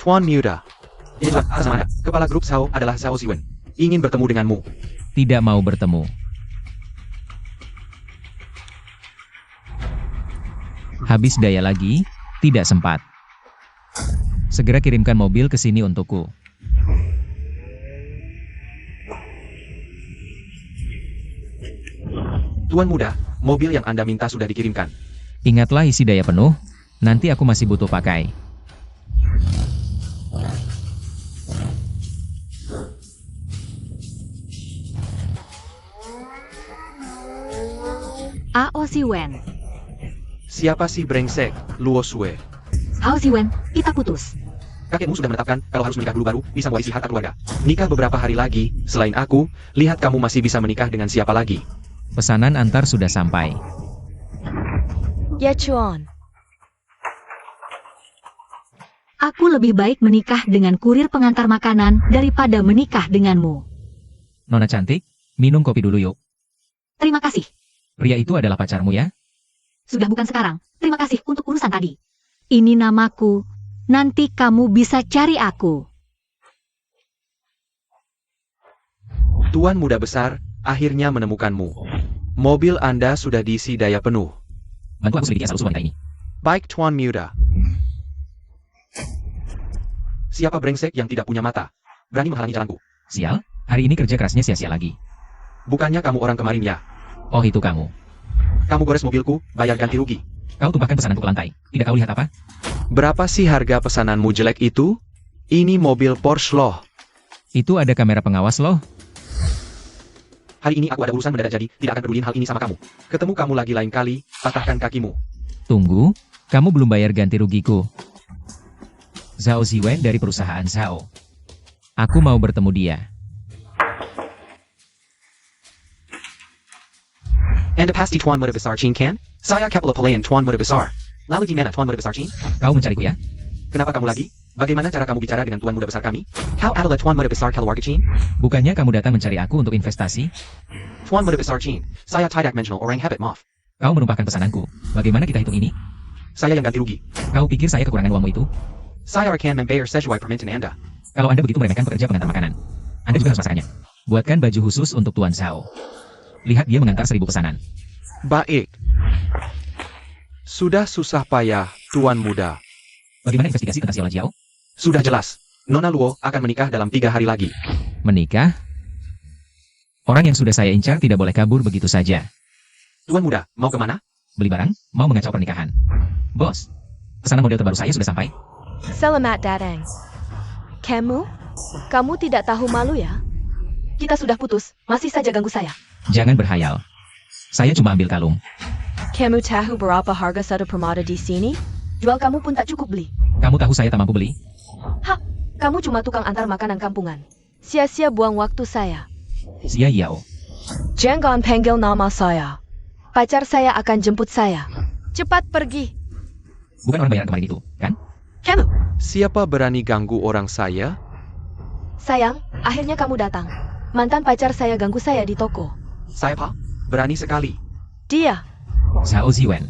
Tuan Muda. Ini Tuan, atas nama Anda. Kepala grup Zhao adalah Zhao Ziwen. Ingin bertemu denganmu. Tidak mau bertemu. Habis daya lagi, tidak sempat. Segera kirimkan mobil ke sini untukku. Tuan Muda, mobil yang Anda minta sudah dikirimkan. Ingatlah isi daya penuh, nanti aku masih butuh pakai. Ao Ziwen. Siapa sih brengsek, Luo Sue? Ao Ziwen, kita putus. Kakekmu sudah menetapkan kalau harus menikah dulu baru bisa mewarisi harta keluarga. Nikah beberapa hari lagi, selain aku, lihat kamu masih bisa menikah dengan siapa lagi. Pesanan antar sudah sampai. Ya Chuan. Aku lebih baik menikah dengan kurir pengantar makanan daripada menikah denganmu. Nona cantik, minum kopi dulu yuk. Terima kasih. Pria itu adalah pacarmu ya? Sudah bukan sekarang. Terima kasih untuk urusan tadi. Ini namaku. Nanti kamu bisa cari aku. Tuan Muda besar, akhirnya menemukanmu. Mobil Anda sudah diisi daya penuh. Bantu aku selidiki asal-usul wanita ini. Baik Tuan Muda. Siapa brengsek yang tidak punya mata? Berani menghalangi jalanku. Sial, hari ini kerja kerasnya sia-sia lagi. Bukannya kamu orang kemarin ya? Oh itu kamu. Kamu gores mobilku, bayar ganti rugi. Kau tumpahkan pesananku ke lantai. Tidak kau lihat apa? Berapa sih harga pesananmu jelek itu? Ini mobil Porsche loh. Itu ada kamera pengawas loh. Hari ini aku ada urusan mendadak jadi tidak akan peduliin hal ini sama kamu. Ketemu kamu lagi lain kali, patahkan kakimu. Tunggu, kamu belum bayar ganti rugiku. Zhao Ziwen dari perusahaan Zhao. Aku mau bertemu dia. Anda pasti Tuan Muda besar Chin kan? Saya Kepala Pelayan Tuan Muda besar. Lalu gimana Tuan Muda besar Chin? Kau mencariku ya? Kenapa kamu lagi? Bagaimana cara kamu bicara dengan Tuan Muda besar kami? Kau adalah Tuan Muda besar keluarga Chin? Bukannya kamu datang mencari aku untuk investasi? Tuan Muda besar Chin, saya tidak mengenal orang hebat maaf. Kau menumpahkan pesananku. Bagaimana kita hitung ini? Saya yang ganti rugi. Kau pikir saya kekurangan uangmu itu? Saya akan membayar sesuai permintaan Anda. Kalau Anda begitu meremehkan pekerja pengantar makanan, Anda juga harus masakannya. Buatkan baju khusus untuk Tuan Zhao. Lihat dia mengantar 1000 pesanan. Baik. Sudah susah payah, Tuan Muda. Bagaimana investigasi tentang Xiao Jiao? Sudah jelas. Nona Luo akan menikah dalam 3 hari lagi. Menikah? Orang yang sudah saya incar tidak boleh kabur begitu saja. Tuan Muda, mau kemana? Beli barang, mau mengacau pernikahan. Bos, pesanan model terbaru saya sudah sampai. Selamat datang. Kamu tidak tahu malu ya? Kita sudah putus. Masih saja ganggu saya. Jangan berhayal. Saya cuma ambil kalung. Kamu tahu berapa harga satu permata di sini? Jual kamu pun tak cukup beli. Kamu tahu saya tak mampu beli? Hah, kamu cuma tukang antar makanan kampungan. Sia-sia buang waktu saya. Xia Yao. Jangan panggil nama saya. Pacar saya akan jemput saya. Cepat pergi. Bukan orang bayaran kemarin itu, kan? Kamu, Siapa berani ganggu orang saya? sayang, akhirnya kamu datang. Mantan pacar saya ganggu saya di toko. Saya Pak, berani sekali. Dia. Zhao Ziwen.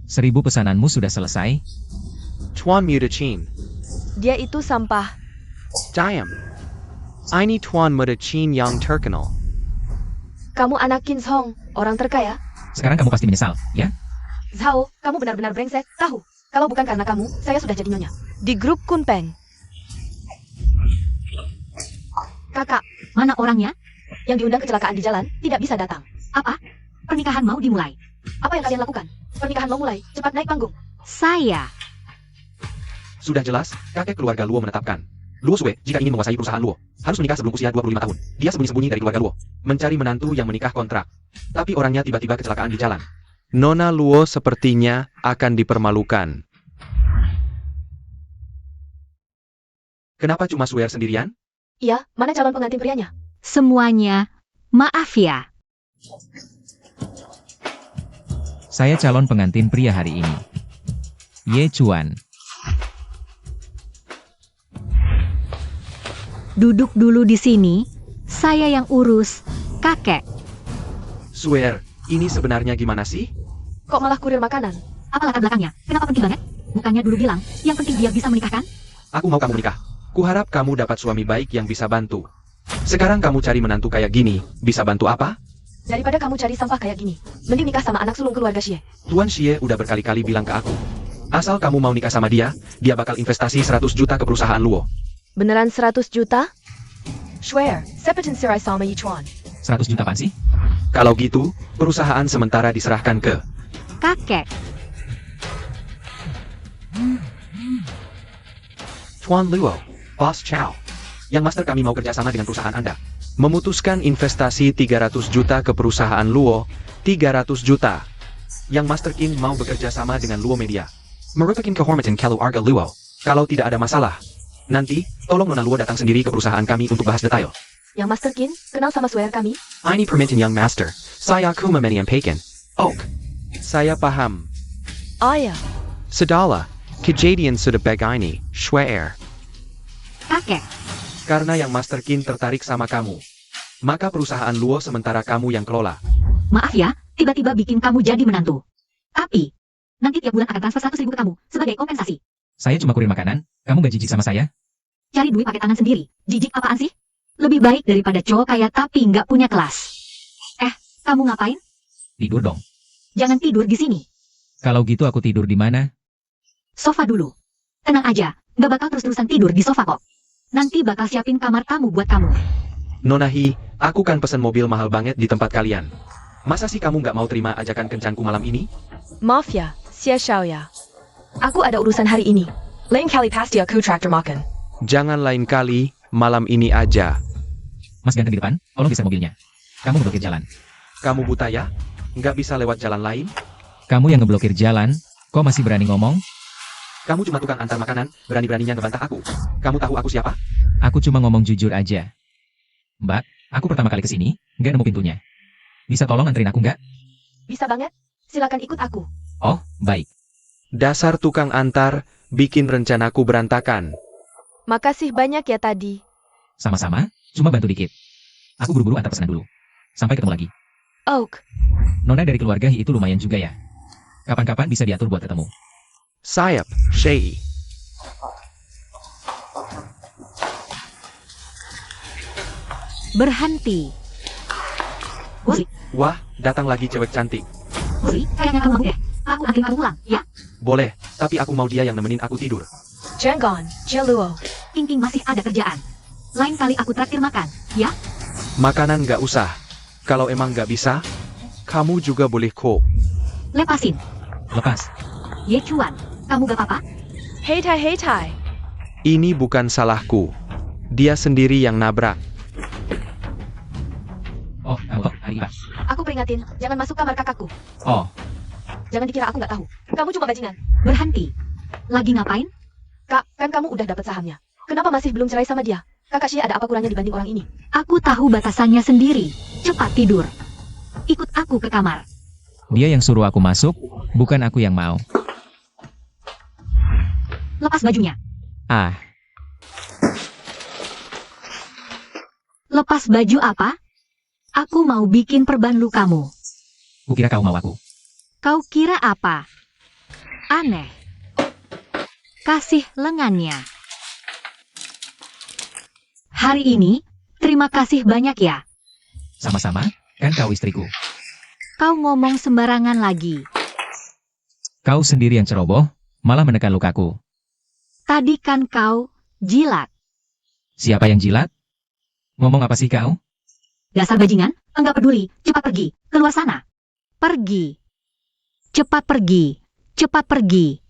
1000 pesananmu sudah selesai. Tuan Muda Chin. Dia itu sampah. Diam. Ini Tuan Muda Chin yang terkenal. Kamu anak Qin Hong, orang terkaya. Sekarang kamu pasti menyesal, ya? Zhao, kamu benar-benar brengsek. Tahu, kalau bukan karena kamu, saya sudah jadi nyonya. Di grup Kunpeng. Kakak, mana orangnya? Yang diundang kecelakaan di jalan, tidak bisa datang. Apa? Pernikahan mau dimulai. Apa yang kalian lakukan? Pernikahan mau mulai, cepat naik panggung. Saya. Sudah jelas, kakek keluarga Luo menetapkan. Luo Sue, jika ingin menguasai perusahaan Luo, harus menikah sebelum usia 25 tahun. Dia sembunyi-sembunyi dari keluarga Luo, mencari menantu yang menikah kontrak. Tapi orangnya tiba-tiba kecelakaan di jalan. Nona Luo sepertinya akan dipermalukan. Kenapa cuma Sue sendirian? Iya, mana calon pengantin prianya? Semuanya, maaf ya. Saya calon pengantin pria hari ini. Ye Chuan. Duduk dulu di sini, saya yang urus, kakek. Swear, ini sebenarnya gimana sih? Kok malah kurir makanan? Apa latar belakangnya? Kenapa penting banget? Bukannya dulu bilang, yang penting dia bisa menikahkan? Aku mau kamu menikah. Kuharap kamu dapat suami baik yang bisa bantu. Sekarang kamu cari menantu kayak gini, bisa bantu apa? Daripada kamu cari sampah kayak gini, mending nikah sama anak sulung keluarga Xie. Tuan Xie udah berkali-kali bilang ke aku. Asal kamu mau nikah sama dia bakal investasi 100 juta ke perusahaan Luo. Beneran 100 juta? Swear, sepetin sirai sama Yichuan. 100 juta apaan sih? Kalau gitu, perusahaan sementara diserahkan ke Kakek. Tuan Luo, Boss Chow. Yang master kami mau kerjasama dengan perusahaan Anda. Memutuskan investasi 300 juta ke perusahaan Luo, 300 juta. Yang Master King mau bekerja sama dengan Luo Media. Merupakan kehormatan keluarga Luo. Kalau tidak ada masalah, nanti tolong Nona Luo datang sendiri ke perusahaan kami untuk bahas detail. Yang Master Kin, kenal sama swear kami? Ini permintaan Young Master. Saya kuma menyampaikan. Oak. Saya paham. Ayah. Sedala, kejadian sudah begini, swear. Kakek. Karena yang Master Kin tertarik sama kamu. Maka perusahaan Luo sementara kamu yang kelola. Maaf ya, tiba-tiba bikin kamu jadi menantu. Tapi, nanti tiap bulan akan transfer 100.000 ke kamu, sebagai kompensasi. Saya cuma kurir makanan, kamu gak jijik sama saya? Cari duit pakai tangan sendiri. Jijik apaan sih? Lebih baik daripada cowok kaya tapi nggak punya kelas. Kamu ngapain? Tidur dong. Jangan tidur di sini. Kalau gitu aku tidur di mana? Sofa dulu. Tenang aja, nggak bakal terus-terusan tidur di sofa kok. Nanti bakal siapin kamar tamu buat kamu. Nona Hi, aku kan pesen mobil mahal banget di tempat kalian. Masa sih kamu nggak mau terima ajakan kencanku malam ini? Maaf ya, Xie Xiao ya. Aku ada urusan hari ini. Lain kali pasti aku traktor makan. Jangan lain kali, malam ini aja. Mas ganteng di depan, tolong geser mobilnya. Kamu ngeblokir jalan. Kamu buta ya? Nggak bisa lewat jalan lain? Kamu yang ngeblokir jalan, kok masih berani ngomong? Kamu cuma tukang antar makanan, berani-beraninya ngebantah aku. Kamu tahu aku siapa? Aku cuma ngomong jujur aja. Mbak, aku pertama kali kesini, nggak nemu pintunya. Bisa tolong anterin aku nggak? Bisa banget. Silakan ikut aku. Oh, baik. Dasar tukang antar, bikin rencanaku berantakan. Makasih banyak ya tadi. Sama-sama, cuma bantu dikit. Aku buru-buru antar pesanan dulu. Sampai ketemu lagi. Oak. Nona dari keluarga Hi itu lumayan juga ya. Kapan-kapan bisa diatur buat ketemu. Sayap, Shei. Berhenti. Wusi, Wah, datang lagi cewek cantik. kayaknya kamu mau deh. Aku anterin kamu pulang, ya? Boleh, tapi aku mau dia yang nemenin aku tidur. Jenggon, Jeluo. King masih ada kerjaan. Lain kali aku traktir makan, ya? Makanan nggak usah. Kalau emang nggak bisa, kamu juga boleh kok. Lepasin. Lepas. Ye Chuan, kamu gak apa-apa? Hei Tai. Ini bukan salahku. Dia sendiri yang nabrak. Oh, kamu toh, hari Iba. Aku peringatin, jangan masuk kamar kakakku. Oh, Jangan dikira aku nggak tahu. Kamu cuma bajingan. Berhenti. Lagi ngapain? Kak, kan kamu udah dapat sahamnya. Kenapa masih belum cerai sama dia? Kakak Xie ada apa kurangnya dibanding orang ini? Aku tahu batasannya sendiri. Cepat tidur. Ikut aku ke kamar. dia yang suruh aku masuk, bukan aku yang mau. Lepas bajunya. Ah, Lepas baju apa? Aku mau bikin perban lu kamu. kukira kau mau aku. Kau kira apa? Aneh. Kasih lengannya. Hari ini, terima kasih banyak ya. Sama-sama, kan kau istriku. Kau ngomong sembarangan lagi. Kau sendiri yang ceroboh, malah menekan lukaku. Tadi kan kau jilat. Siapa yang jilat? Ngomong apa sih kau? Dasar bajingan, enggak peduli. Cepat pergi. Keluar sana. Pergi. Cepat pergi. Cepat pergi.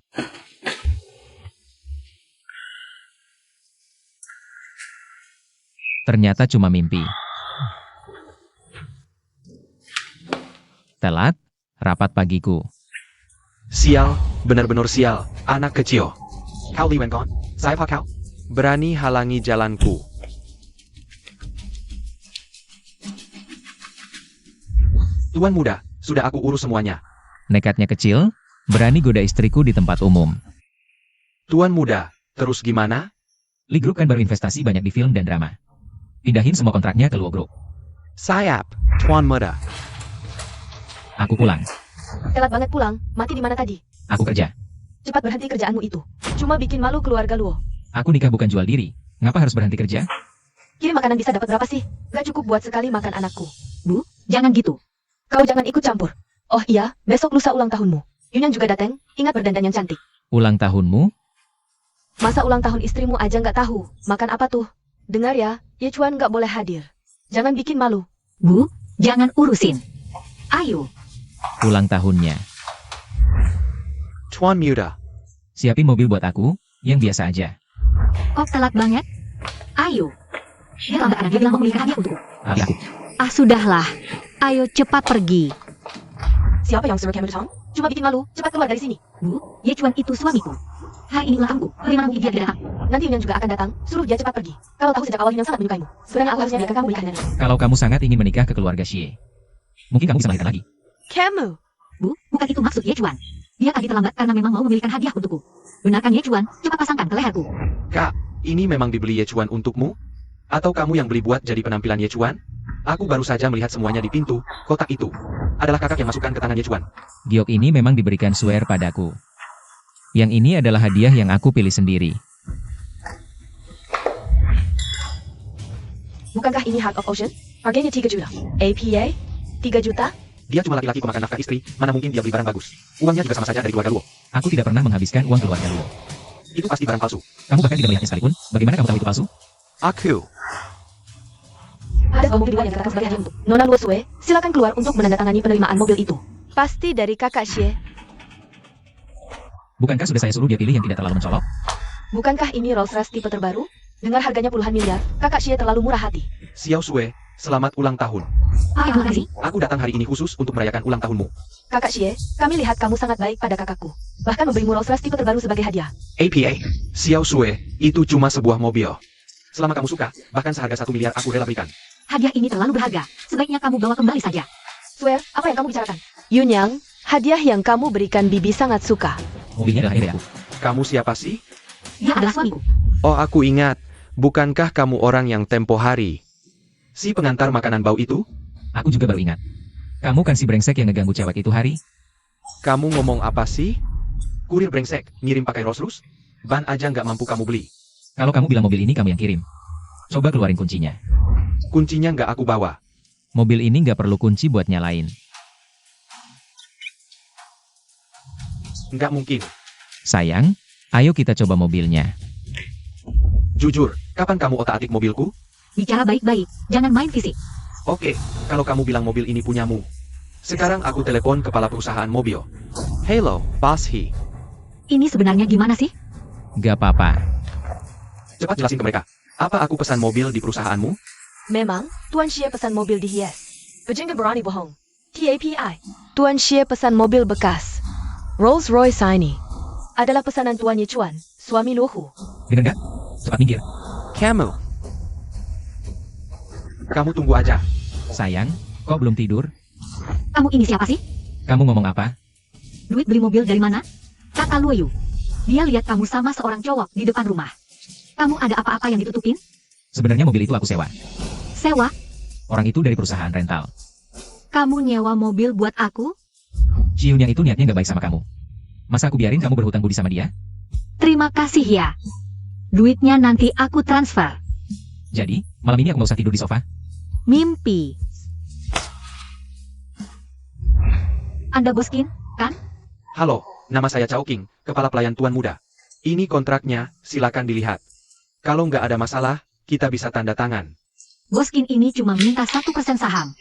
Ternyata cuma mimpi. Telat, rapat pagiku. Sial, benar-benar sial, anak kecil. Kau Li Wenkon, saya Pak Kau. Berani halangi jalanku. Tuan muda, sudah aku urus semuanya. Nekatnya kecil, berani goda istriku di tempat umum. Tuan muda, terus gimana? Li Group kan baru investasi banyak di film dan drama. Pindahin semua kontraknya ke Luo Group. Sayap, Tuan muda. Aku pulang. Telat banget pulang. Mati di mana tadi? Aku kerja. Cepat berhenti kerjaanmu itu. Cuma bikin malu keluarga Luo. Aku nikah bukan jual diri. Ngapa harus berhenti kerja? Kirim makanan bisa dapat berapa sih? Gak cukup buat sekali makan anakku. Bu, jangan gitu. Kau jangan ikut campur. Oh iya, besok lusa ulang tahunmu. Yunyang juga datang, ingat berdandan yang cantik. Ulang tahunmu? Masa ulang tahun istrimu aja nggak tahu, makan apa tuh? Dengar ya, Ye Chuan nggak boleh hadir. Jangan bikin malu. Bu, jangan urusin. Ayo. Ulang tahunnya. Tuan Muda. Siapin mobil buat aku, yang biasa aja. Kok telat banget? Ayo. Dia lambat karena dia bilang mau membelikan hadiah untukku. Aku. Ah, sudahlah. Ayo cepat pergi. Siapa yang suruh Cameron Tong? Cuma bikin malu, cepat keluar dari sini. Bu, Ye Chuan itu suamiku. Hari ini ulang tahunku. Bagaimana mungkin dia tidak datang? Nanti Yunyang juga akan datang, suruh dia cepat pergi. Kalau tahu sejak awal Yunyang sangat menyukaimu. Sebenarnya aku harusnya biarkan kamu menikah dengan Kalau kamu sangat ingin menikah ke keluarga Xie, mungkin kamu bisa melahirkan lagi. kamu. Bu, bukan itu maksud Ye Chuan. Dia tadi terlambat karena memang mau membelikan hadiah untukku. Benarkan Ye Chuan? Cepat pasangkan ke leherku. Kak, ini memang dibeli Ye Chuan untukmu? Atau kamu yang beli buat jadi penampilan Ye Chuan? Aku baru saja melihat semuanya di pintu, kotak itu. Adalah kakak yang masukkan ke tangan Ye Chuan. Giok ini memang diberikan swear padaku. Yang ini adalah hadiah yang aku pilih sendiri. Bukankah ini Heart of Ocean? Harganya 3 juta. APA? 3 juta? Dia cuma laki-laki pemakan nafkah istri, mana mungkin dia beli barang bagus. Uangnya juga sama saja dari keluarga Luo. Aku tidak pernah menghabiskan uang keluarga Luo. Itu pasti barang palsu. Kamu bahkan tidak melihatnya sekalipun. Bagaimana kamu tahu itu palsu? Aku. Ada sebuah mobil dua yang dikatakan sebagai hadiah untuk Nona Luo Sue. Silakan keluar untuk menandatangani penerimaan mobil itu. Pasti dari kakak Xie. Bukankah sudah saya suruh dia pilih yang tidak terlalu mencolok? Bukankah ini Rolls Royce tipe terbaru? Dengar harganya puluhan miliar, kakak Xie terlalu murah hati. Xiao Sue, selamat ulang tahun. Terima kasih. Aku datang hari ini khusus untuk merayakan ulang tahunmu. Kakak Xie, kami lihat kamu sangat baik pada kakakku. Bahkan memberimu Rolls Royce tipe terbaru sebagai hadiah. APA, Xiao Sue, itu cuma sebuah mobil. Selama kamu suka, bahkan seharga 1 miliar aku rela berikan. Hadiah ini terlalu berharga. Sebaiknya kamu bawa kembali saja. Swear, apa yang kamu bicarakan? Yunyang, hadiah yang kamu berikan Bibi sangat suka. Mobilnya adalah hadiah aku. Kamu siapa sih? Dia adalah suamiku. Oh, aku ingat. Bukankah kamu orang yang tempo hari? Si pengantar makanan bau itu? Aku juga baru ingat. Kamu kan si brengsek yang ngeganggu cewek itu hari? Kamu ngomong apa sih? Kurir brengsek, ngirim pakai Rolls Royce? Ban aja nggak mampu kamu beli. Kalau kamu bilang mobil ini kamu yang kirim. Coba keluarin kuncinya. Kuncinya nggak aku bawa. Mobil ini nggak perlu kunci buat nyalain. Nggak mungkin. Sayang, ayo kita coba mobilnya. Jujur, kapan kamu otak-atik mobilku? Bicara baik-baik. Jangan main fisik. Oke, kalau kamu bilang mobil ini punyamu. Sekarang aku telepon kepala perusahaan mobil. Hello, Boss He. Ini sebenarnya gimana sih? Gak apa-apa. Cepat jelasin ke mereka. Apa aku pesan mobil di perusahaanmu? Memang, Tuan Xie pesan mobil dihias. Bajingan berani bohong. TAPI. Tuan Xie pesan mobil bekas. Rolls Royce ini adalah pesanan Tuan Ye Chuan, suami Luo Hu. Dengar gak? Cepat minggir. Kamu tunggu aja. Sayang, kok belum tidur? Kamu ini siapa sih? Kamu ngomong apa? Duit beli mobil dari mana? Kata Luo Yu. Dia lihat kamu sama seorang cowok di depan rumah. Kamu ada apa-apa yang ditutupin? Sebenarnya mobil itu aku sewa. Sewa? Orang itu dari perusahaan rental. Kamu nyewa mobil buat aku? Ciun yang itu niatnya nggak baik sama kamu. Masa aku biarin kamu berhutang budi sama dia? Terima kasih ya. Duitnya nanti aku transfer. Jadi, malam ini aku nggak usah tidur di sofa? Mimpi. Anda Boskin, kan? Halo, nama saya Chao King, kepala pelayan Tuan Muda. Ini kontraknya, silakan dilihat. Kalau nggak ada masalah, kita bisa tanda tangan. Boskin ini cuma minta 1% saham.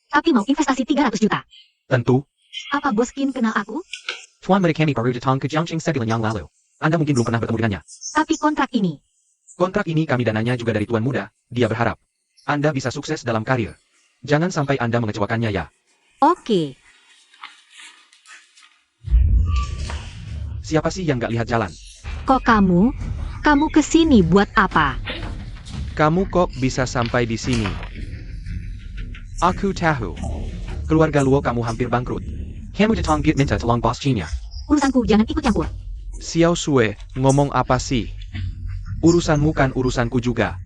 Tapi mau investasi 300 juta. Tentu, Apa Boskin kenal aku? Tuan Muda kami baru datang ke Jiangxing sebulan yang lalu. Anda mungkin belum pernah bertemu dengannya. Tapi kontrak ini. Kontrak ini kami dananya juga dari Tuan Muda. Dia berharap Anda bisa sukses dalam karir. Jangan sampai Anda mengecewakannya ya. Oke. Siapa sih yang nggak lihat jalan? Kok kamu? Kamu kesini buat apa? Kamu kok bisa sampai di sini? Aku tahu. Keluarga Luo kamu hampir bangkrut. Kamu datang buat minta tolong bos China. Urusanku jangan ikut campur. Xiao Sue, ngomong apa sih? Urusanmu kan urusanku juga.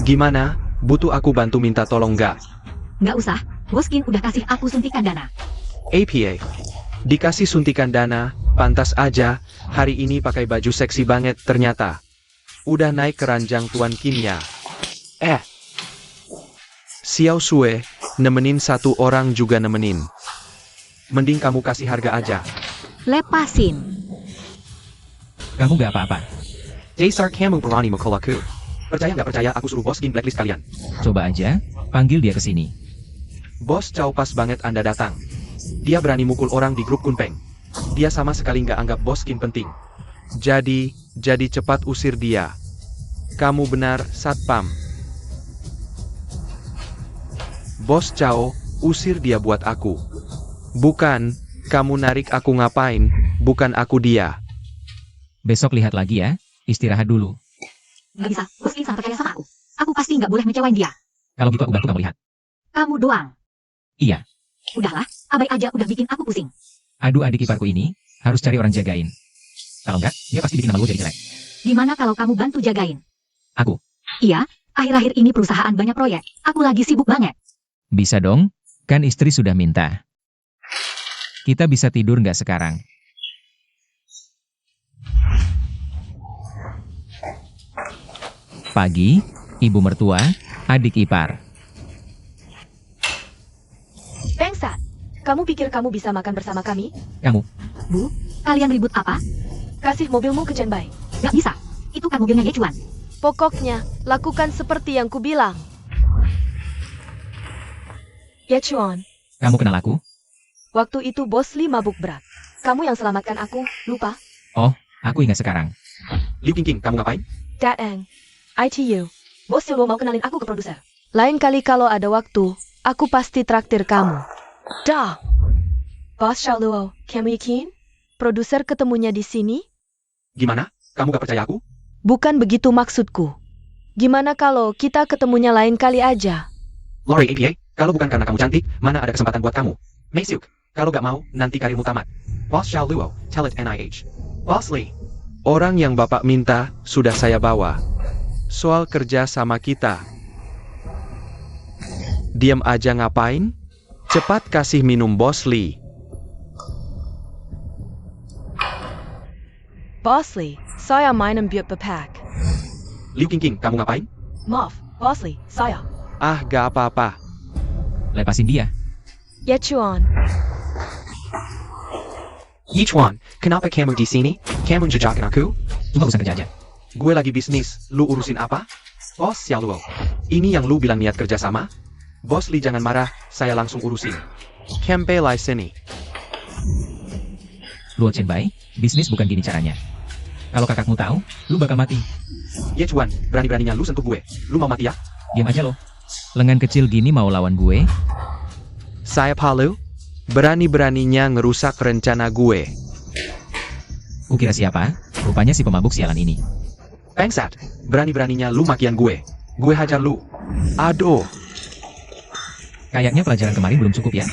Gimana? Butuh aku bantu minta tolong nggak? Nggak usah. Boskin udah kasih aku suntikan dana. APA. Dikasih suntikan dana, pantas aja, hari ini pakai baju seksi banget ternyata. Udah naik ke ranjang Tuan Kimya. Xiao Sue, nemenin satu orang juga nemenin. Mending kamu kasih harga aja. Lepasin. Kamu gak apa-apa. Dasar kamu berani mukul aku. Percaya nggak percaya aku suruh bos Gin blacklist kalian. Coba aja, panggil dia ke sini. Bos Chow, pas banget Anda datang. Dia berani mukul orang di grup Kunpeng. Dia sama sekali nggak anggap bos Gin penting. Jadi cepat usir dia. Kamu benar, Satpam. Bos Chow, usir dia buat aku. Bukan, kamu narik aku ngapain, bukan aku dia. Besok lihat lagi ya, istirahat dulu. Gak bisa, Bos Lin sangat percaya sama aku. Aku pasti nggak boleh ngecewain dia. Kalau gitu aku bantu kamu lihat. Kamu doang. Iya. Udahlah, Abai aja udah bikin aku pusing. Aduh, adik iparku ini, harus cari orang jagain. Kalau enggak, dia pasti bikin nama lu jadi jelek. Gimana kalau kamu bantu jagain? Aku? Iya, akhir-akhir ini perusahaan banyak proyek. Aku lagi sibuk banget. Bisa dong, kan istri sudah minta. Kita bisa tidur nggak sekarang? Pagi, ibu mertua, adik ipar. Pengsat, kamu pikir kamu bisa makan bersama kami? Kamu, Bu, kalian ribut apa? Kasih mobilmu ke Chen Bai. Gak bisa. Itu kan mobilnya Yechuan. Pokoknya, lakukan seperti yang kubilang. Yechuan, kamu kenal aku? waktu itu bos Li mabuk berat. Kamu yang selamatkan aku, lupa? Oh, aku ingat sekarang. Liu King, kamu ngapain? Datang. ITU. Bos Silwo mau kenalin aku ke produser. Lain kali kalau ada waktu, aku pasti traktir kamu. Dah. Bos Shaoluo, kamu yakin? Produser ketemunya di sini? Gimana? Kamu gak percaya aku? Bukan begitu maksudku. Gimana kalau kita ketemunya lain kali aja? Lori APA, kalau bukan karena kamu cantik, mana ada kesempatan buat kamu? Meisyuk, kalau gak mau, nanti karirmu tamat. Boss Xiao Luo, tell it NIH. Boss Lee. Orang yang Bapak minta, sudah saya bawa. Soal kerja sama kita. Diam aja ngapain? Cepat kasih minum Bos Lee. Boss Lee, saya minum bir bepak. Liu King, kamu ngapain? Maaf, Boss Lee, saya. Ah, gak apa-apa. Lepasin dia. Yechuan. Yichuan, kenapa kamu di sini? Kamu jejakin aku? Cuma urusan kerja aja. Gue lagi bisnis, lu urusin apa? Bos Xiao Luo, ini yang lu bilang niat kerja sama? Bos Lee jangan marah, saya langsung urusin. Kempe lai sini. Luo Chen Bai, bisnis bukan gini caranya. Kalau kakakmu tahu, lu bakal mati. Yechuan, berani-beraninya lu sentuh gue. Lu mau mati ya? Diam aja lo. Lengan kecil gini mau lawan gue? Saya Palu. Berani-beraninya ngerusak rencana gue. Kukira siapa? Rupanya si pemabuk sialan ini. Pengsat, berani-beraninya lu makian gue. Gue hajar lu. Aduh, Kayaknya pelajaran kemarin belum cukup ya.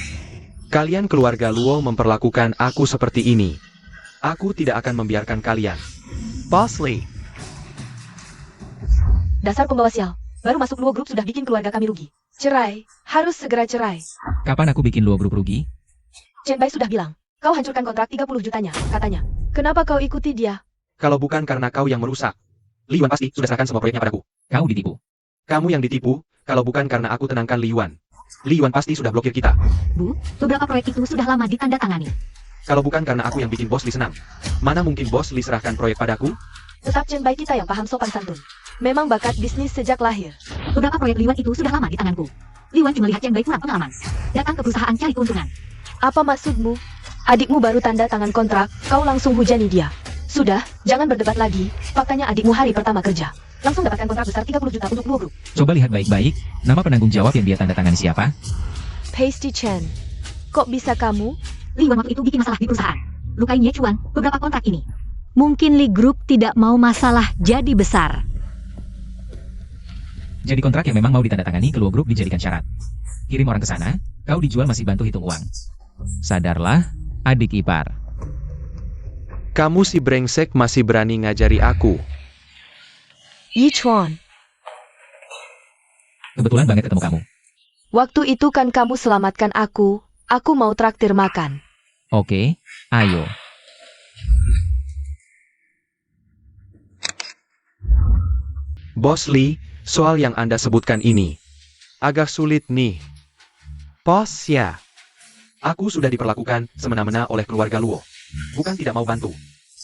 kalian keluarga Luo memperlakukan aku seperti ini. Aku tidak akan membiarkan kalian. Boss Lee. Dasar pembawa sial. Baru masuk Luo Group sudah bikin keluarga kami rugi. Cerai. Harus segera cerai. Kapan aku bikin Luo Group rugi? Chen Bai sudah bilang. Kau hancurkan kontrak 30 jutanya, katanya. Kenapa kau ikuti dia? Kalau bukan karena kau yang merusak, Li Yuan pasti sudah serahkan semua proyeknya padaku. Kau ditipu. Kamu yang ditipu, kalau bukan karena aku tenangkan Li Yuan. Li Yuan pasti sudah blokir kita. Bu, beberapa proyek itu sudah lama ditandatangani. Kalau bukan karena aku yang bikin bos Li senang. Mana mungkin bos Li serahkan proyek padaku? Tetap Chen Bai kita yang paham sopan santun. Memang bakat bisnis sejak lahir. Beberapa proyek Liwan itu sudah lama di tanganku. Liwan cuma lihat Chen Bai kurang pengalaman. Datang ke perusahaan cari keuntungan. Apa maksudmu? Adikmu baru tanda tangan kontrak, kau langsung hujani dia. Sudah, jangan berdebat lagi. Faktanya adikmu hari pertama kerja. Langsung dapatkan kontrak besar 30 juta untuk Luo Group. Coba lihat baik-baik, nama penanggung jawab yang dia tanda tangani siapa? Pasty Chen. Kok bisa kamu? Liwan waktu itu bikin masalah di perusahaan. Lukain Yechuan beberapa kontrak ini. Mungkin Li Group tidak mau masalah jadi besar. Jadi kontrak yang memang mau ditandatangani ke Luo Group dijadikan syarat. Kirim orang ke sana, kau dijual masih bantu hitung uang. Sadarlah, adik ipar. Kamu si brengsek masih berani ngajari aku. Yichuan. Kebetulan banget ketemu kamu. Waktu itu kan kamu selamatkan aku mau traktir makan. Oke, ayo. Bos Lee, soal yang Anda sebutkan ini agak sulit nih. Bos ya. Aku sudah diperlakukan semena-mena oleh keluarga Luo. Bukan tidak mau bantu.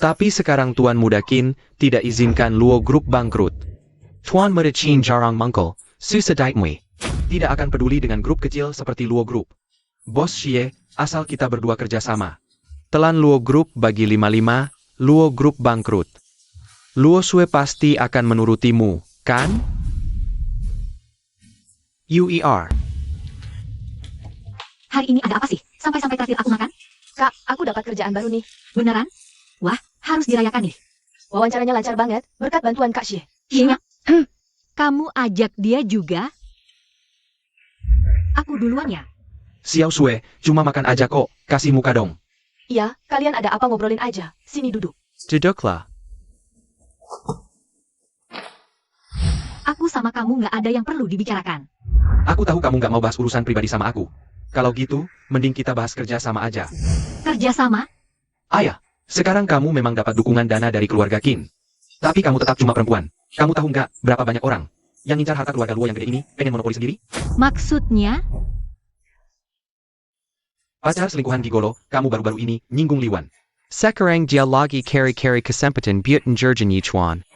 Tapi sekarang Tuan Muda Qin tidak izinkan Luo Group bangkrut. Tuan Muda Qin jarang mangkal, susah daitmui. Tidak akan peduli dengan grup kecil seperti Luo Group. Bos Xie, asal kita berdua kerjasama. Telan Luo Group bagi 55, Luo Group bangkrut. Luo Sue pasti akan menurutimu, kan? UER. Hari ini ada apa sih? Sampai-sampai traktir aku makan? Kak, aku dapat kerjaan baru nih. Beneran? Wah, harus dirayakan nih. Wawancaranya lancar banget, berkat bantuan Kak Xie. Iya. Kamu ajak dia juga? Aku duluan ya. Xiao Sue, cuma makan aja kok, kasih muka dong. Iya, kalian ada apa ngobrolin aja. Sini duduk. Duduklah. Aku sama kamu nggak ada yang perlu dibicarakan. Aku tahu kamu nggak mau bahas urusan pribadi sama aku. Kalau gitu, mending kita bahas kerja sama aja. Kerja sama? Ayah, sekarang kamu memang dapat dukungan dana dari keluarga Qin. Tapi kamu tetap cuma perempuan. Kamu tahu nggak berapa banyak orang yang ngincar harta keluarga Luo yang gede ini, pengen monopoli sendiri? Maksudnya? Pacar selingkuhan gigolo, kamu baru-baru ini nyinggung Liwan. Sekarang dia lagi kari-kari kesempatan buat Jurgen Yichuan.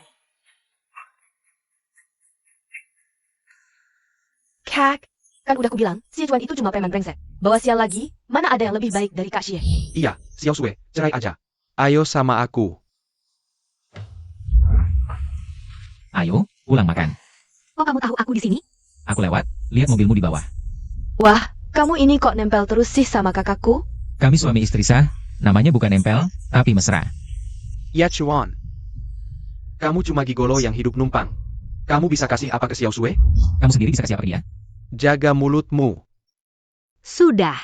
Kak, kan udah kubilang, si Juan itu cuma preman brengsek. Bawa sial lagi, mana ada yang lebih baik dari Kak Xie? Iya, Xiao Sue, cerai aja. Ayo sama aku. Ayo, pulang makan. Kok kamu tahu aku di sini? Aku lewat, lihat mobilmu di bawah. Wah, kamu ini kok nempel terus sih sama kakakku? Kami suami istri sah, namanya bukan nempel, tapi mesra. Ya Chuan. Kamu cuma gigolo yang hidup numpang. Kamu bisa kasih apa ke Xiao Sue? Kamu sendiri bisa kasih apa ke dia? Jaga mulutmu. Sudah.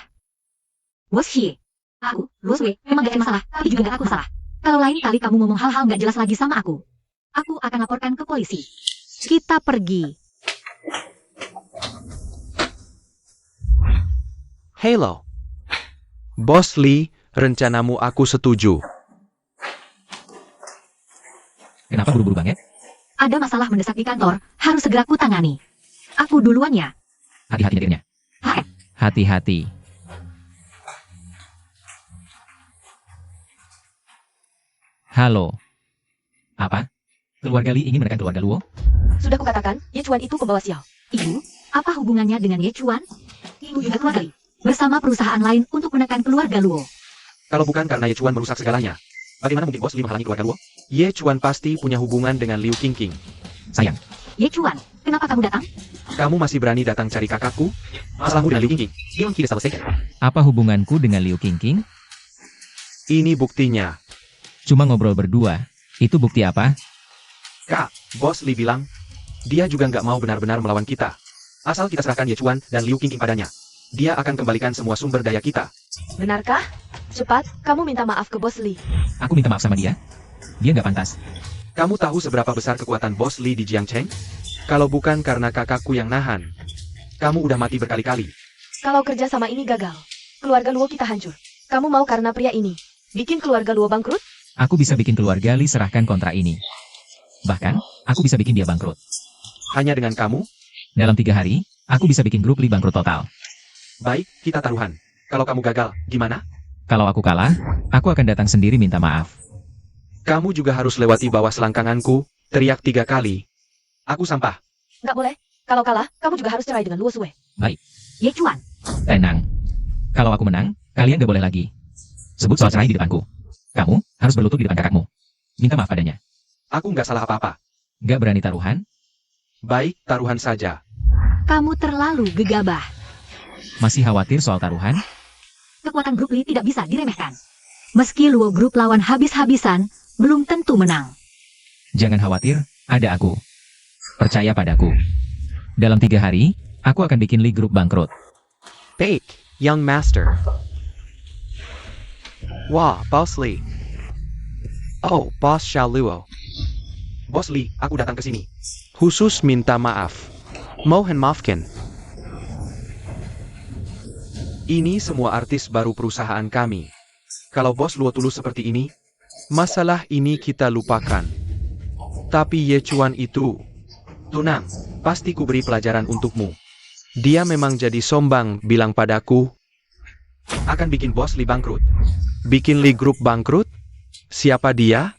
Bos Xie. Aku, Luo Sue, memang gak ada masalah, tapi juga gak aku salah. Kalau lain kali kamu ngomong hal-hal gak jelas lagi sama aku akan laporkan ke polisi. Kita pergi. Hello. Bos Lee, rencanamu aku setuju. Kenapa buru-buru banget? Ada masalah mendesak di kantor, harus segera kutangani. Aku duluan ya. Hati-hati nyetirnya. HF. Hati-hati. Halo. Apa? Keluarga Lee ingin menekan keluarga Luo? Sudah kukatakan, Ye Chuan itu pembawa sial. Ibu, apa hubungannya dengan Ye Chuan? Ibu juga keluarga Lee, bersama perusahaan lain untuk menekan keluarga Luo. Kalau bukan karena Ye Chuan merusak segalanya, bagaimana mungkin Bos Lee menghalangi keluarga Luo? Ye Chuan pasti punya hubungan dengan Liu Qingqing. Sayang, Ye Chuan, kenapa kamu datang? Kamu masih berani datang cari kakakku? Masalahmu dengan Liu Qingqing, dia tidak selesai. apa hubunganku dengan Liu Qingqing? Ini buktinya. Cuma ngobrol berdua. Itu bukti apa? Kak, Bos Lee bilang, dia juga nggak mau benar-benar melawan kita. Asal kita serahkan Ye Chuan dan Liu Qingqing padanya. Dia akan kembalikan semua sumber daya kita. Benarkah? Cepat, kamu minta maaf ke Bos Lee. Aku minta maaf sama dia. Dia nggak pantas. Kamu tahu seberapa besar kekuatan Bos Lee di Jiangcheng? Kalau bukan karena kakakku yang nahan. Kamu udah mati berkali-kali. Kalau kerja sama ini gagal, keluarga Luo kita hancur. Kamu mau karena pria ini bikin keluarga Luo bangkrut? Aku bisa bikin keluarga Lee serahkan kontrak ini. Bahkan, aku bisa bikin dia bangkrut. Hanya dengan kamu? Dalam 3 hari, aku bisa bikin grup Lee bangkrut total. Baik, kita taruhan. Kalau kamu gagal, gimana? Kalau aku kalah, aku akan datang sendiri minta maaf. Kamu juga harus lewati bawah selangkanganku, teriak 3 kali. Aku sampah. Nggak boleh. Kalau kalah, kamu juga harus cerai dengan Luo Sue. Ye Chuan, Tenang. Kalau aku menang, kalian gak boleh lagi sebut soal cerai di depanku. Kamu harus berlutut di depan kakakmu. Minta maaf padanya. Aku nggak salah apa-apa. Gak berani taruhan? Baik, taruhan saja. kamu terlalu gegabah. Masih khawatir soal taruhan? Kekuatan grup Lee tidak bisa diremehkan. Meski Luo Group lawan habis-habisan, belum tentu menang. Jangan khawatir, ada aku. Percaya padaku. Dalam 3 hari, aku akan bikin Lee Group bangkrut. Baik, Young Master. Wah, Boss Lee. Oh, Boss Xiaoluo. Bos Lee, aku datang ke sini. Khusus minta maaf. Mohon maafkan. Ini semua artis baru perusahaan kami. Kalau Bos Luo tulus seperti ini, masalah ini kita lupakan. Tapi Ye Chuan itu, Tunang, pasti kuberi pelajaran untukmu. Dia memang jadi sombong bilang padaku, akan bikin bos Lee bangkrut. Bikin Lee Group bangkrut? Siapa dia?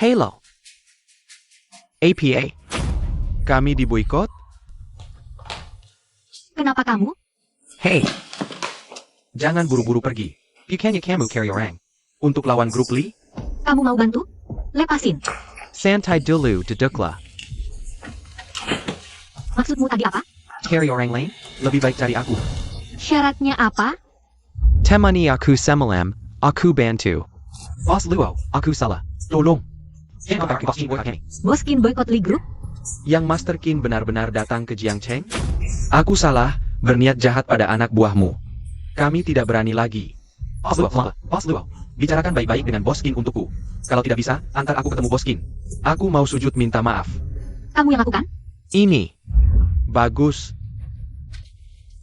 Halo. APA. Kami diboikot? Kenapa kamu? Hey. Jangan buru-buru pergi. Bukannya kamu carry orang. Untuk lawan grup Lee? Kamu mau bantu? Lepasin. Santai dulu, dedeklah. Maksudmu tadi apa? Carry orang lain? Lebih baik cari aku. Syaratnya apa? Temani aku semalam, aku bantu. Bos Luo, aku salah. Tolong. Bos Qin boykot Lee Group? Yang Master Qin benar-benar datang ke Jiangcheng? Aku salah, berniat jahat pada anak buahmu. Kami tidak berani lagi. Bos Luo, bicarakan baik-baik dengan Bos Qin untukku. Kalau tidak bisa, antar aku ketemu Bos Qin. Aku mau sujud minta maaf. Kamu yang lakukan? Ini. Bagus.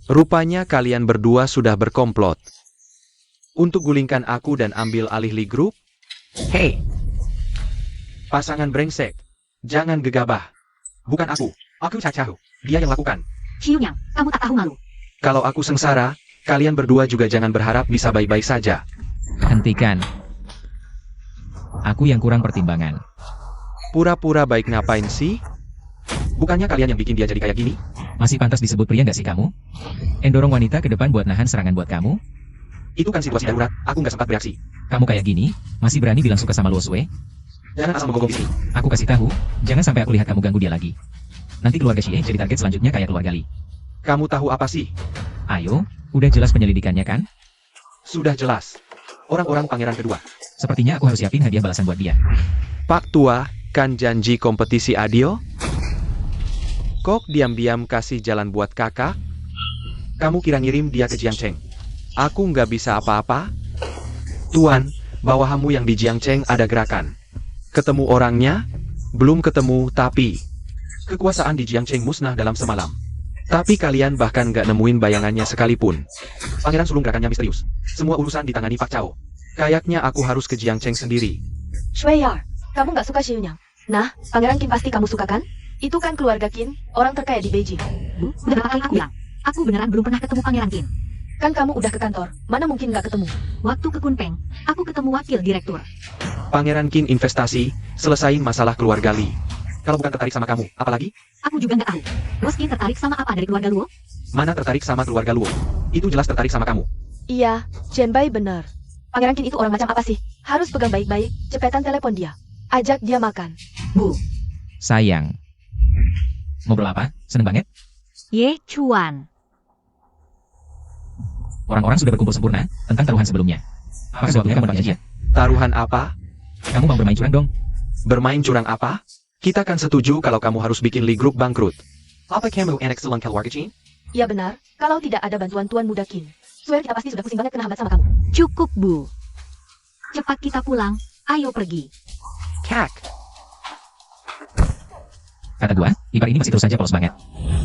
Rupanya kalian berdua sudah berkomplot. Untuk gulingkan aku dan ambil alih Lee Group? Hei. Pasangan brengsek. Jangan gegabah. Bukan aku. Aku cacahu. Dia yang lakukan. Xiunyang, kamu tak tahu malu. Kalau aku sengsara, kalian berdua juga jangan berharap bisa baik-baik saja. Hentikan. Aku yang kurang pertimbangan. Pura-pura baik ngapain sih? Bukannya kalian yang bikin dia jadi kayak gini? Masih pantas disebut pria nggak sih kamu? Endorong wanita ke depan buat nahan serangan buat kamu? Itu kan situasi darurat, aku nggak sempat bereaksi. Kamu kayak gini, masih berani bilang suka sama Luo Sui? Jangan asal menggonggong di sini. Aku kasih tahu, jangan sampai aku lihat kamu ganggu dia lagi. Nanti keluarga Xie jadi target selanjutnya kayak keluarga Li. Kamu tahu apa sih? Ayo, udah jelas penyelidikannya kan? Sudah jelas. Orang-orang pangeran kedua. Sepertinya aku harus siapin hadiah balasan buat dia. Pak Tua, kan janji kompetisi adil? Kok diam-diam kasih jalan buat kakak? Kamu kira ngirim dia ke Jiangcheng? Aku nggak bisa apa-apa? Tuan, bawahanmu yang di Jiangcheng ada gerakan. Ketemu orangnya? Belum ketemu, tapi kekuasaan di Jiangcheng musnah dalam semalam. Tapi kalian bahkan nggak nemuin bayangannya sekalipun. Pangeran sulung gerakannya misterius. Semua urusan ditangani Pak Cao. Kayaknya aku harus ke Jiangcheng sendiri. Shueyar, kamu nggak suka Xiunyang? Nah, Pangeran Qin pasti kamu suka kan? Itu kan keluarga Qin, orang terkaya di Beijing. Bu, udah berapa kali aku bilang? Aku beneran belum pernah ketemu Pangeran Qin. Kan kamu udah ke kantor, mana mungkin nggak ketemu? Waktu ke Kunpeng, aku ketemu wakil direktur. Pangeran Qin investasi, selesain masalah keluarga Li. Kalau bukan tertarik sama kamu, apalagi? Aku juga nggak tahu. Bos Qin tertarik sama apa dari keluarga Luo? Mana tertarik sama keluarga Luo? Itu jelas tertarik sama kamu. Iya, Chen Bai benar. Pangeran Qin itu orang macam apa sih? Harus pegang baik-baik, cepetan telepon dia. Ajak dia makan. Bu, Sayang. Ngobrol apa? Seneng banget? Ye Chuan. Orang-orang sudah berkumpul sempurna tentang taruhan sebelumnya. Apakah waktunya kamu menepati dia? Taruhan apa? Kamu mau bermain curang dong? Bermain curang apa? Kita kan setuju kalau kamu harus bikin Lee Group bangkrut. Apa kamu anak selang keluarga Qin? Iya benar, kalau tidak ada bantuan Tuan Muda Qin. Swear kita pasti sudah pusing banget kena hambat sama kamu. Cukup, Bu. Cepat kita pulang. Ayo pergi. Kak. Kata gua, Ibar ini masih terus saja polos banget.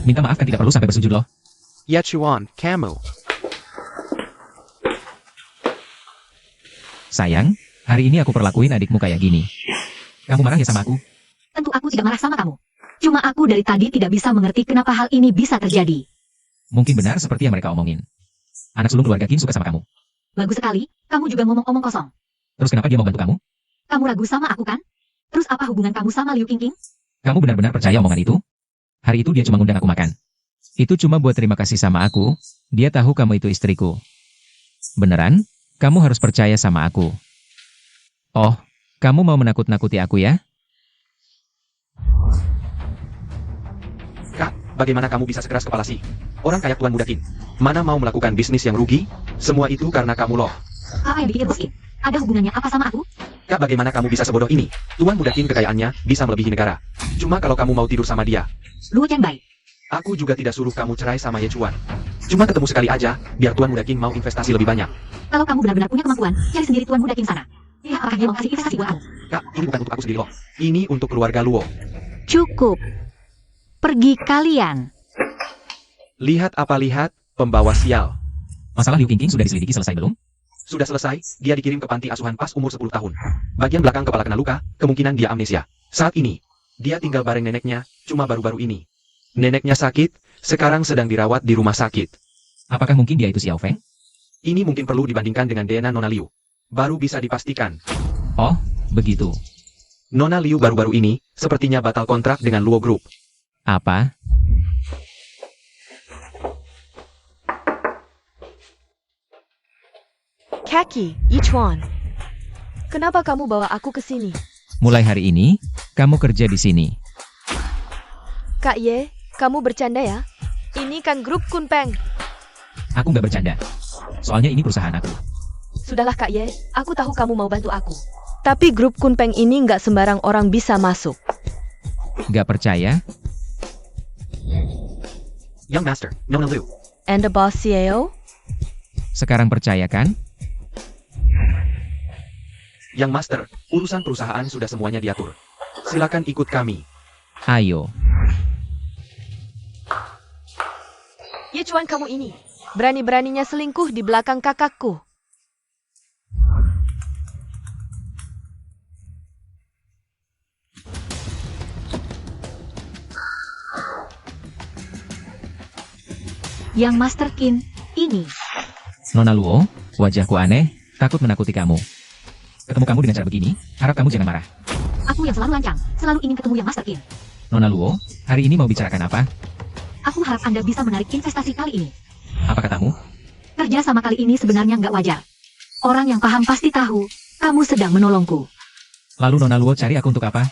Minta maaf kan tidak perlu sampai bersujud loh. Ya Chuan, kamu. Sayang, hari ini aku perlakuin adikmu kayak gini. Kamu marah ya sama aku? Tentu aku tidak marah sama kamu. Cuma aku dari tadi tidak bisa mengerti kenapa hal ini bisa terjadi. Mungkin benar seperti yang mereka omongin. Anak sulung keluarga Qin suka sama kamu. Bagus sekali, kamu juga ngomong-omong kosong. Terus kenapa dia mau bantu kamu? Kamu ragu sama aku kan? Terus apa hubungan kamu sama Liu Qingqing? Kamu benar-benar percaya omongan itu? Hari itu dia cuma ngundang aku makan. Itu cuma buat terima kasih sama aku. Dia tahu kamu itu istriku. Beneran? Kamu harus percaya sama aku. Oh, kamu mau menakut-nakuti aku ya? Kak, bagaimana kamu bisa sekeras kepala sih? Orang kayak Tuan Muda Qin. Mana mau melakukan bisnis yang rugi? Semua itu karena kamu loh. Apa yang dipikir Bos Qin? Ada hubungannya apa sama aku? Kak, bagaimana kamu bisa sebodoh ini? Tuan Muda Qin kekayaannya bisa melebihi negara. Cuma kalau kamu mau tidur sama dia. Luo Chen Bai. Aku juga tidak suruh kamu cerai sama Ye Chuan. Cuma ketemu sekali aja, biar Tuan Muda Qin mau investasi lebih banyak. Kalau kamu benar-benar punya kemampuan, cari sendiri Tuan Muda Qin sana. Ya, apakah dia mau kasih investasi buat kamu? Kak, ini bukan untuk aku sendiri loh. Ini untuk keluarga Luo. Cukup. Pergi kalian. Lihat apa lihat, pembawa sial. Masalah Liu Qingqing sudah diselidiki selesai belum? Sudah selesai, dia dikirim ke panti asuhan pas umur 10 tahun. Bagian belakang kepala kena luka, kemungkinan dia amnesia. Saat ini, dia tinggal bareng neneknya, cuma baru-baru ini. Neneknya sakit, sekarang sedang dirawat di rumah sakit. Apakah mungkin dia itu Xiao Feng? Ini mungkin perlu dibandingkan dengan DNA Nona Liu. Baru bisa dipastikan. Oh, begitu. Nona Liu baru-baru ini, sepertinya batal kontrak dengan Luo Group. Apa? Kaki, Yichuan. Kenapa kamu bawa aku ke sini? Mulai hari ini, kamu kerja di sini. Kak Ye, kamu bercanda ya? Ini kan grup Kunpeng. Aku nggak bercanda. Soalnya ini perusahaan aku. Sudahlah Kak Ye, aku tahu kamu mau bantu aku. Tapi grup Kunpeng ini nggak sembarang orang bisa masuk. Nggak percaya? Young Master, Nona Liu. And the boss CEO? Sekarang percaya kan? Young Master, urusan perusahaan sudah semuanya diatur. Silakan ikut kami. Ayo. Yichuan kamu ini, berani-beraninya selingkuh di belakang kakakku. Yang Master Qin, ini. Nona Luo, wajahku aneh, takut menakuti kamu. Ketemu kamu dengan cara begini, harap kamu jangan marah. Aku yang selalu lancang, selalu ingin ketemu yang Master Qin. Nona Luo, hari ini mau bicarakan apa? Aku harap Anda bisa menarik investasi kali ini. Apa katamu? Kerja sama kali ini sebenarnya nggak wajar. Orang yang paham pasti tahu, kamu sedang menolongku. Lalu Nona Luo cari aku untuk apa?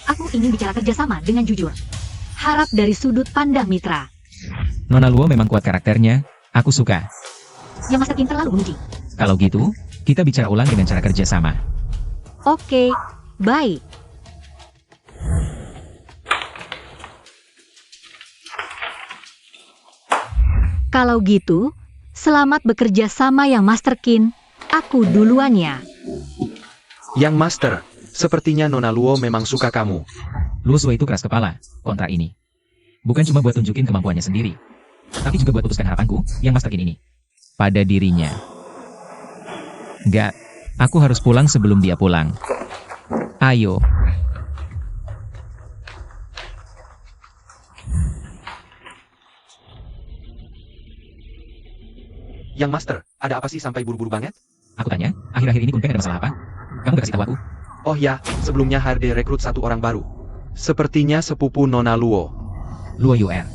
Aku ingin bicara kerjasama dengan jujur. Harap dari sudut pandang mitra. Nona Luo memang kuat karakternya, aku suka. Yang Master Qin terlalu memuji. Kalau gitu, kita bicara ulang dengan cara kerja sama. Oke, baik. Kalau gitu, selamat bekerja sama yang Master Qin. Aku duluan ya. Young Master, sepertinya Nona Luo memang suka kamu. Luo Sui itu keras kepala, kontra ini. Bukan cuma buat tunjukin kemampuannya sendiri, tapi juga buat putuskan harapanku, yang Master Qin ini. Pada dirinya. Enggak, aku harus pulang sebelum dia pulang. Ayo. Young Master, ada apa sih sampai buru-buru banget? Aku tanya, akhir-akhir ini Kunpeng ada masalah apa? Kamu gak kasih tahu aku? Oh ya, sebelumnya Harde rekrut satu orang baru. Sepertinya sepupu Nona Luo. Luo Yuer.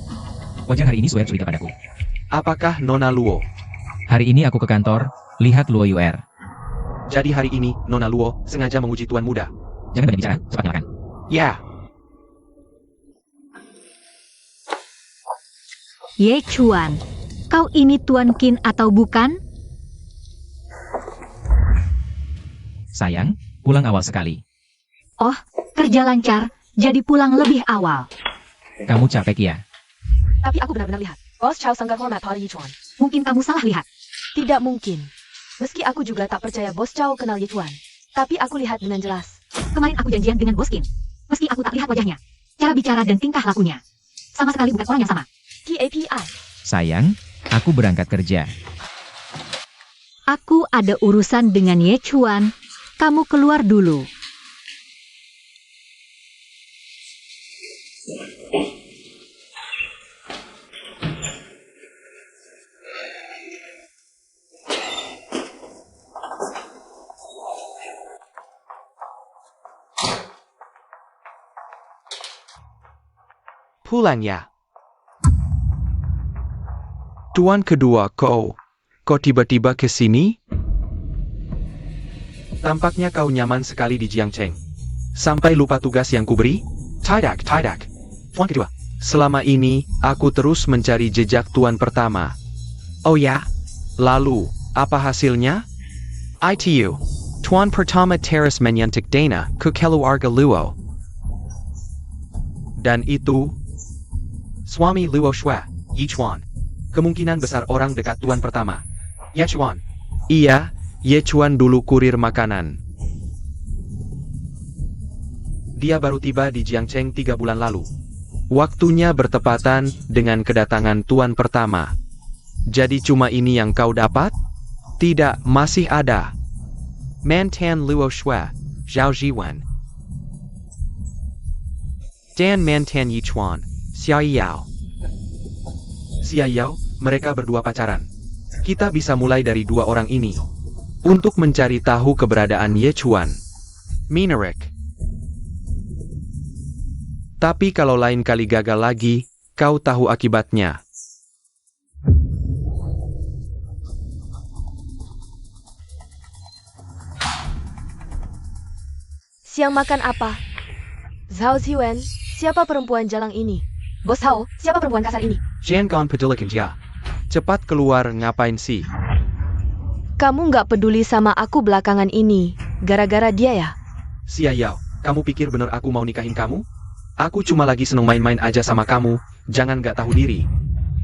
Wajar hari ini Suer curiga padaku. Apakah Nona Luo? Hari ini aku ke kantor, lihat Luo Yuer. Jadi hari ini, Nona Luo sengaja menguji tuan muda. Jangan banyak bicara, cepat nyalakan. Ya, Ye Chuan, kau ini Tuan Qin atau bukan? Sayang, pulang awal sekali. Oh, kerja lancar, jadi pulang lebih awal. Kamu capek ya? Tapi aku benar-benar lihat. Bos Chow sangat hormat pada Yichuan. Mungkin kamu salah lihat. Tidak mungkin. Meski aku juga tak percaya Bos Chow kenal Yichuan. Tapi aku lihat dengan jelas. Kemarin aku janjian dengan Bos Qin. Meski aku tak lihat wajahnya, cara bicara dan tingkah lakunya sama sekali bukan orang yang sama. KAPI. Sayang, aku berangkat kerja. Aku ada urusan dengan Ye Chuan. Kamu keluar dulu. Pulang ya. Tuan kedua kau tiba-tiba ke sini? Tampaknya kau nyaman sekali di Jiangcheng. Sampai lupa tugas yang kuberi? Tidak. Tuan kedua. Selama ini, aku terus mencari jejak tuan pertama. Oh ya? Lalu, apa hasilnya? ITU. Tuan pertama teras menyantik Dana ke keluarga Luo. Dan itu suami Luo Shui, Yichuan. Kemungkinan besar orang dekat tuan pertama. Yichuan. Iya, Yichuan dulu kurir makanan. Dia baru tiba di Jiangcheng 3 bulan lalu. Waktunya bertepatan dengan kedatangan tuan pertama. Jadi cuma ini yang kau dapat? Tidak, masih ada. Mantan Luo Shui, Zhao Jiwen. Dan Mantan Yichuan, Xia Yao. Xia Yao, mereka berdua pacaran. Kita bisa mulai dari dua orang ini. Untuk mencari tahu keberadaan Ye Chuan. Minarik. Tapi kalau lain kali gagal lagi, kau tahu akibatnya. Siang makan apa? Zhao Ziwen, siapa perempuan jalang ini? Bos Hao, siapa perempuan kasar ini? Jiangon pedulikan dia. Cepat keluar, ngapain sih? Kamu nggak peduli sama aku belakangan ini, gara-gara dia ya? Xia Yao, kamu pikir bener aku mau nikahin kamu? Aku cuma lagi seneng main-main aja sama kamu, jangan nggak tahu diri.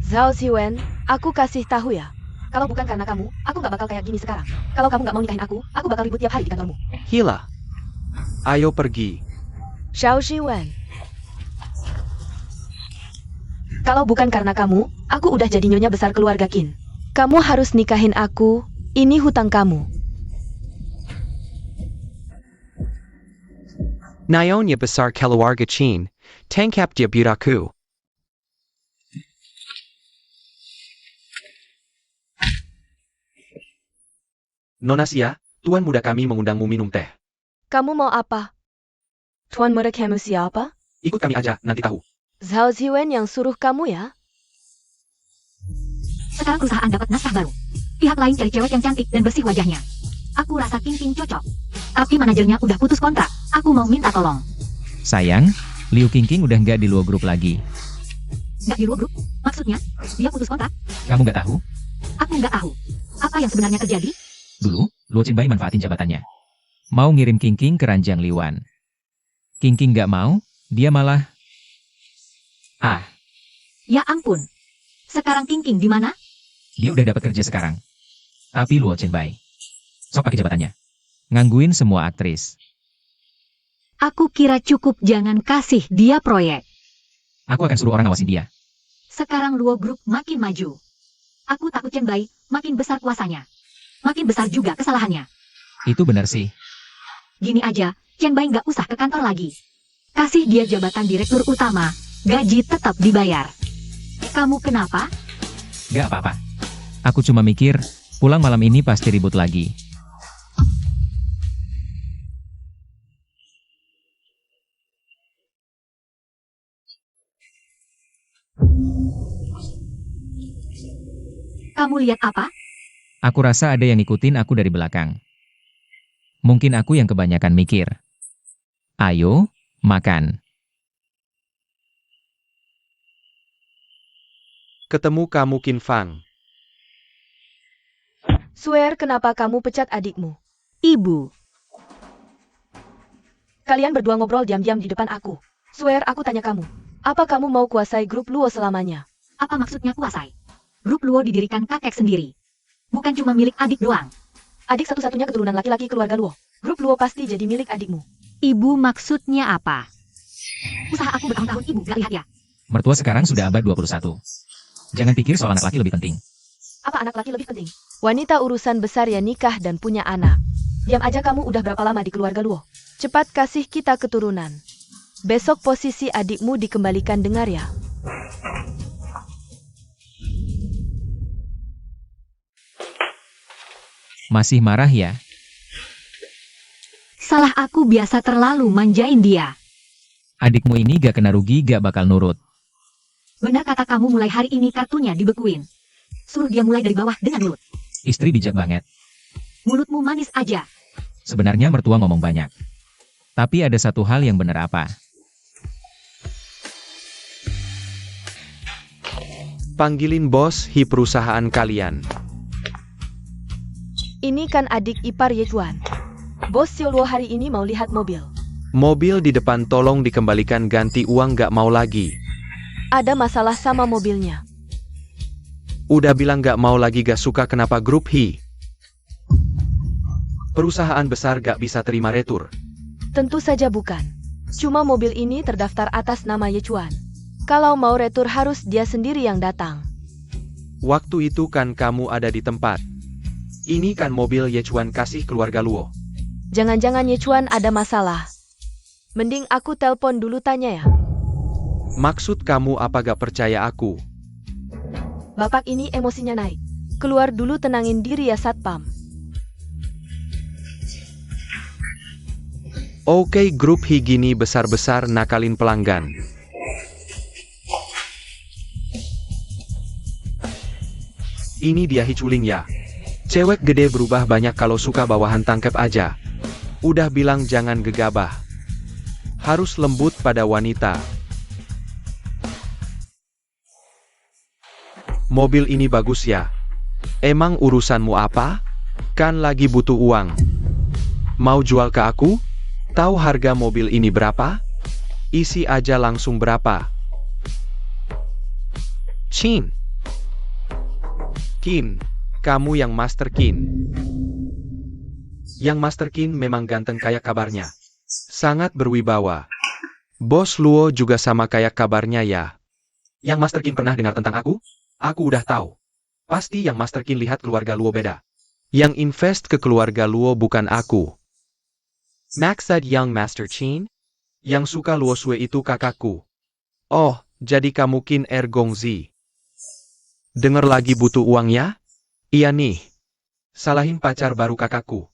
Zhao Ziwen, aku kasih tahu ya. Kalau bukan karena kamu, aku nggak bakal kayak gini sekarang. Kalau kamu nggak mau nikahin aku bakal ribut tiap hari di kantormu. Hila. Ayo pergi. Zhao Ziwen. Kalau bukan karena kamu, aku udah jadi nyonya besar keluarga Qin. Kamu harus nikahin aku, ini hutang kamu. Nyonya besar keluarga Qin, tangkap dia budaku. Nona Xia, tuan muda kami mengundangmu minum teh. Kamu mau apa? Tuan muda kamu siapa? Ikut kami aja, nanti tahu. Zhao Ziwen yang suruh kamu ya? Sekarang perusahaan dapat naskah baru. Pihak lain cari cewek yang cantik dan bersih wajahnya. Aku rasa King cocok. Tapi manajernya udah putus kontrak. Aku mau minta tolong. Sayang, Liu Qingqing udah nggak di luar grup lagi. Nggak di luar grup? Maksudnya, dia putus kontrak? Kamu nggak tahu? Aku nggak tahu. Apa yang sebenarnya terjadi? Dulu, Luo Qinbai manfaatin jabatannya. Mau ngirim Qingqing ke ranjang Liwan. Qingqing nggak mau, dia malah... Ya ampun. Sekarang King di mana? Dia udah dapat kerja sekarang. Tapi Luo Qinbai. Sok pakai jabatannya. Ngangguin semua aktris. Aku kira cukup jangan kasih dia proyek. Aku akan suruh orang ngawasin dia. Sekarang Luo Group makin maju. Aku takut Chen Bai makin besar kuasanya. Makin besar juga kesalahannya. Itu benar sih. Gini aja, Chen Bai nggak usah ke kantor lagi. Kasih dia jabatan direktur utama, gaji tetap dibayar. Kamu kenapa? Gak apa-apa. Aku cuma mikir, pulang malam ini pasti ribut lagi. Kamu lihat apa? Aku rasa ada yang ngikutin aku dari belakang. Mungkin aku yang kebanyakan mikir. Ayo, makan. Ketemu kamu Qin Fang. Swear, kenapa kamu pecat adikmu? Ibu. Kalian berdua ngobrol diam-diam di depan aku. Swear, aku tanya kamu. Apa kamu mau kuasai grup Luo selamanya? Apa maksudnya kuasai? Grup Luo didirikan kakek sendiri. Bukan cuma milik adik doang. Adik satu-satunya keturunan laki-laki keluarga Luo. Grup Luo pasti jadi milik adikmu. Ibu maksudnya apa? Usaha aku bertahun-tahun ibu gak lihat ya? Mertua sekarang sudah abad 21. Jangan pikir soal anak laki lebih penting. Apa anak laki lebih penting? Wanita urusan besar ya nikah dan punya anak. Diam aja, kamu udah berapa lama di keluarga Luo? Cepat kasih kita keturunan. Besok posisi adikmu dikembalikan, dengar ya. Masih marah ya? Salah aku biasa terlalu manjain dia. Adikmu ini gak kena rugi gak bakal nurut. Benar kata kamu, mulai hari ini kartunya dibekuin. Suruh dia mulai dari bawah dengan mulut. Istri bijak banget. Mulutmu manis aja. Sebenarnya mertua ngomong banyak. Tapi ada satu hal yang benar apa? Panggilin bos hi perusahaan kalian. Ini kan adik ipar Yechuan. Bos Xiao Luo hari ini mau lihat mobil. Mobil di depan tolong dikembalikan, ganti uang gak mau lagi. Ada masalah sama mobilnya. Udah bilang gak mau lagi, gak suka, kenapa grup hi? Perusahaan besar gak bisa terima retur. Tentu saja bukan. Cuma mobil ini terdaftar atas nama Yechuan. Kalau mau retur harus dia sendiri yang datang. Waktu itu kan kamu ada di tempat. Ini kan mobil Yechuan kasih keluarga Luo. Jangan-jangan Yechuan ada masalah. Mending aku telpon dulu tanya ya. Maksud kamu apa gak percaya aku? Bapak ini emosinya naik. Keluar dulu tenangin diri ya Satpam. Oke, grup Higini besar-besar nakalin pelanggan. Ini dia Hiculing ya. Cewek gede berubah banyak kalau suka bawahan tangkep aja. Udah bilang jangan gegabah. Harus lembut pada wanita. Mobil ini bagus ya. Emang urusanmu apa? Kan lagi butuh uang. Mau jual ke aku? Tahu harga mobil ini berapa? Isi aja langsung berapa. Chin. Kin, kamu yang Master Kin. Yang Master Kin memang ganteng kayak kabarnya. Sangat berwibawa. Bos Luo juga sama kayak kabarnya ya. Yang Master Kin pernah dengar tentang aku? Aku udah tahu. Pasti yang Master Kin lihat keluarga Luo beda. Yang invest ke keluarga Luo bukan aku. Max said Young Master Qin? Yang suka Luo Sui itu kakakku. Oh, jadi kamu Qin Gongzi. Dengar lagi butuh uang ya? Iya nih. Salahin pacar baru kakakku.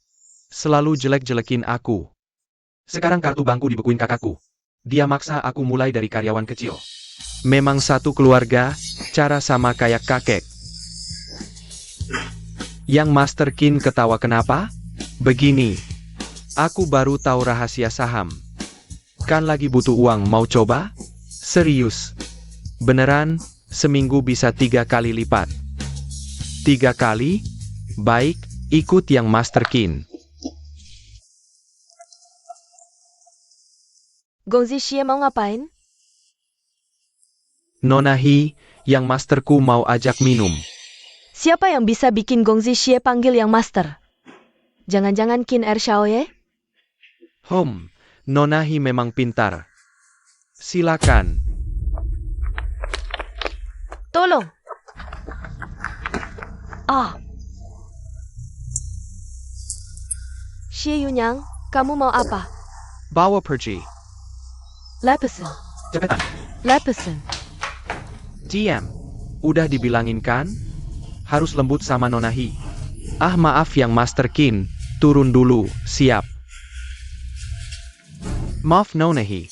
Selalu jelek-jelekin aku. Sekarang kartu bangku dibekuin kakakku. Dia maksa aku mulai dari karyawan kecil. Memang satu keluarga, cara sama kayak kakek. Yang Master Qin ketawa kenapa? Begini. Aku baru tahu rahasia saham. Kan lagi butuh uang, mau coba? Serius. Beneran, seminggu bisa 3 kali lipat. 3 kali? Baik, ikut yang Master Qin. Gongzi Xie mau ngapain? Nona Hi, yang masterku mau ajak minum. Siapa yang bisa bikin Gongzi Xie panggil yang master? Jangan-jangan Qin Xiaoye? Nona Hi memang pintar. Silakan. Tolong. Xie Yunyang, kamu mau apa? Bawa pergi. Lepesan. Cepetan. Lepesan. Diam. Udah dibilangin kan? Harus lembut sama Nona Hi. Ah maaf yang Master Qin, turun dulu, siap. Maaf Nona Hi.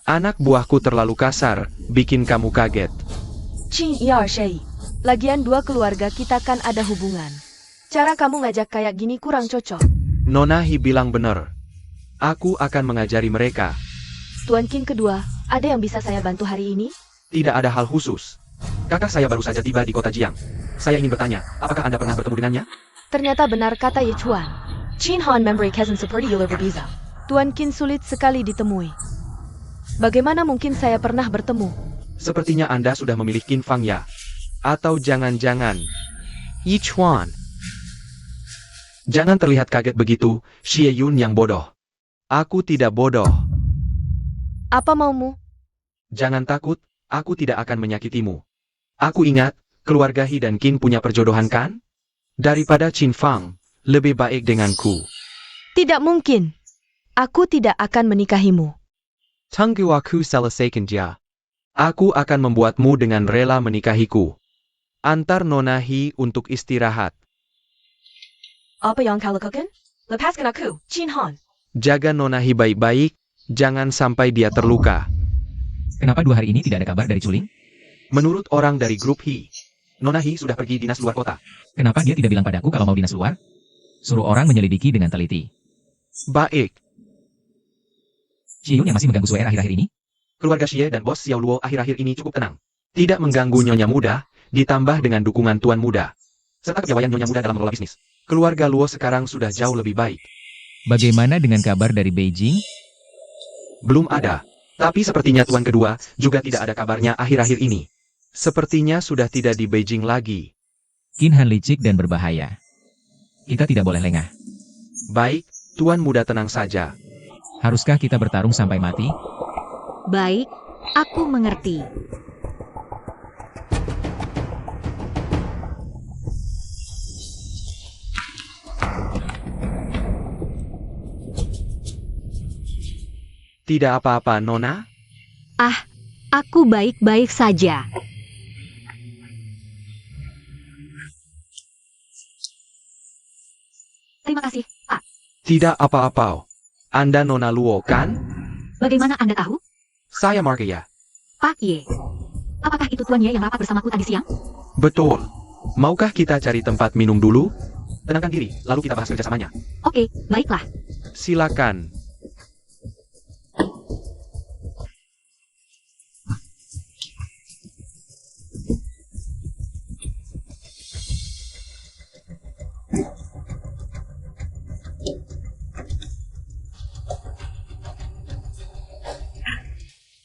Anak buahku terlalu kasar, bikin kamu kaget. Qin Yar Shei. Lagian dua keluarga kita kan ada hubungan. Cara kamu ngajak kayak gini kurang cocok. Nona Hi bilang bener. Aku akan mengajari mereka. Tuan Qin kedua, ada yang bisa saya bantu hari ini? Tidak ada hal khusus. Kakak saya baru saja tiba di kota Jiang. Saya ingin bertanya, apakah Anda pernah bertemu dengannya? Ternyata benar kata Yechuan. Qin Han member cousin seperti Yuler berbeza. Tuan Qin sulit sekali ditemui. Bagaimana mungkin saya pernah bertemu? Sepertinya Anda sudah memilih Qin Fang ya? Atau jangan-jangan Yechuan? Jangan terlihat kaget begitu, Xie Yun yang bodoh. Aku tidak bodoh. Apa maumu? Jangan takut, aku tidak akan menyakitimu. Aku ingat, keluarga Hi dan Qin punya perjodohan kan? Daripada Qin Fang, lebih baik denganku. Tidak mungkin. Aku tidak akan menikahimu. Tunggu aku selesaikan dia. Aku akan membuatmu dengan rela menikahiku. Antar Nona Hi untuk istirahat. Apa yang kau lakukan? Lepaskan aku, Qin Han. Jaga Nona Hi baik-baik, jangan sampai dia terluka. Kenapa 2 hari ini tidak ada kabar dari Culing? Menurut orang dari grup Hi, Nona Hi sudah pergi dinas luar kota. Kenapa dia tidak bilang padaku kalau mau dinas luar? Suruh orang menyelidiki dengan teliti. Baik, Xie Yun yang masih mengganggu Sue akhir-akhir ini? keluarga Xie dan bos Xiao Luo akhir-akhir ini cukup tenang. Tidak mengganggu nyonya muda, ditambah dengan dukungan tuan muda. Serta kepiawaian nyonya muda dalam mengelola bisnis. Keluarga Luo sekarang sudah jauh lebih baik. Bagaimana dengan kabar dari Beijing? Belum ada. Tapi sepertinya tuan kedua juga tidak ada kabarnya akhir-akhir ini. Sepertinya sudah tidak di Beijing lagi. Qin Han licik dan berbahaya. Kita tidak boleh lengah. Baik, tuan muda tenang saja. Haruskah kita bertarung sampai mati? Baik, aku mengerti. Tidak apa-apa, Nona. Aku baik-baik saja. Terima kasih, Pak. Tidak apa-apa. Anda Nona Luo, kan? Bagaimana Anda tahu? Saya Markia. Pak Ye. Apakah itu Tuan Ye yang rapat bersamaku tadi siang? Betul. Maukah kita cari tempat minum dulu? Tenangkan diri, lalu kita bahas kerjasamanya. Oke, baiklah. Silakan.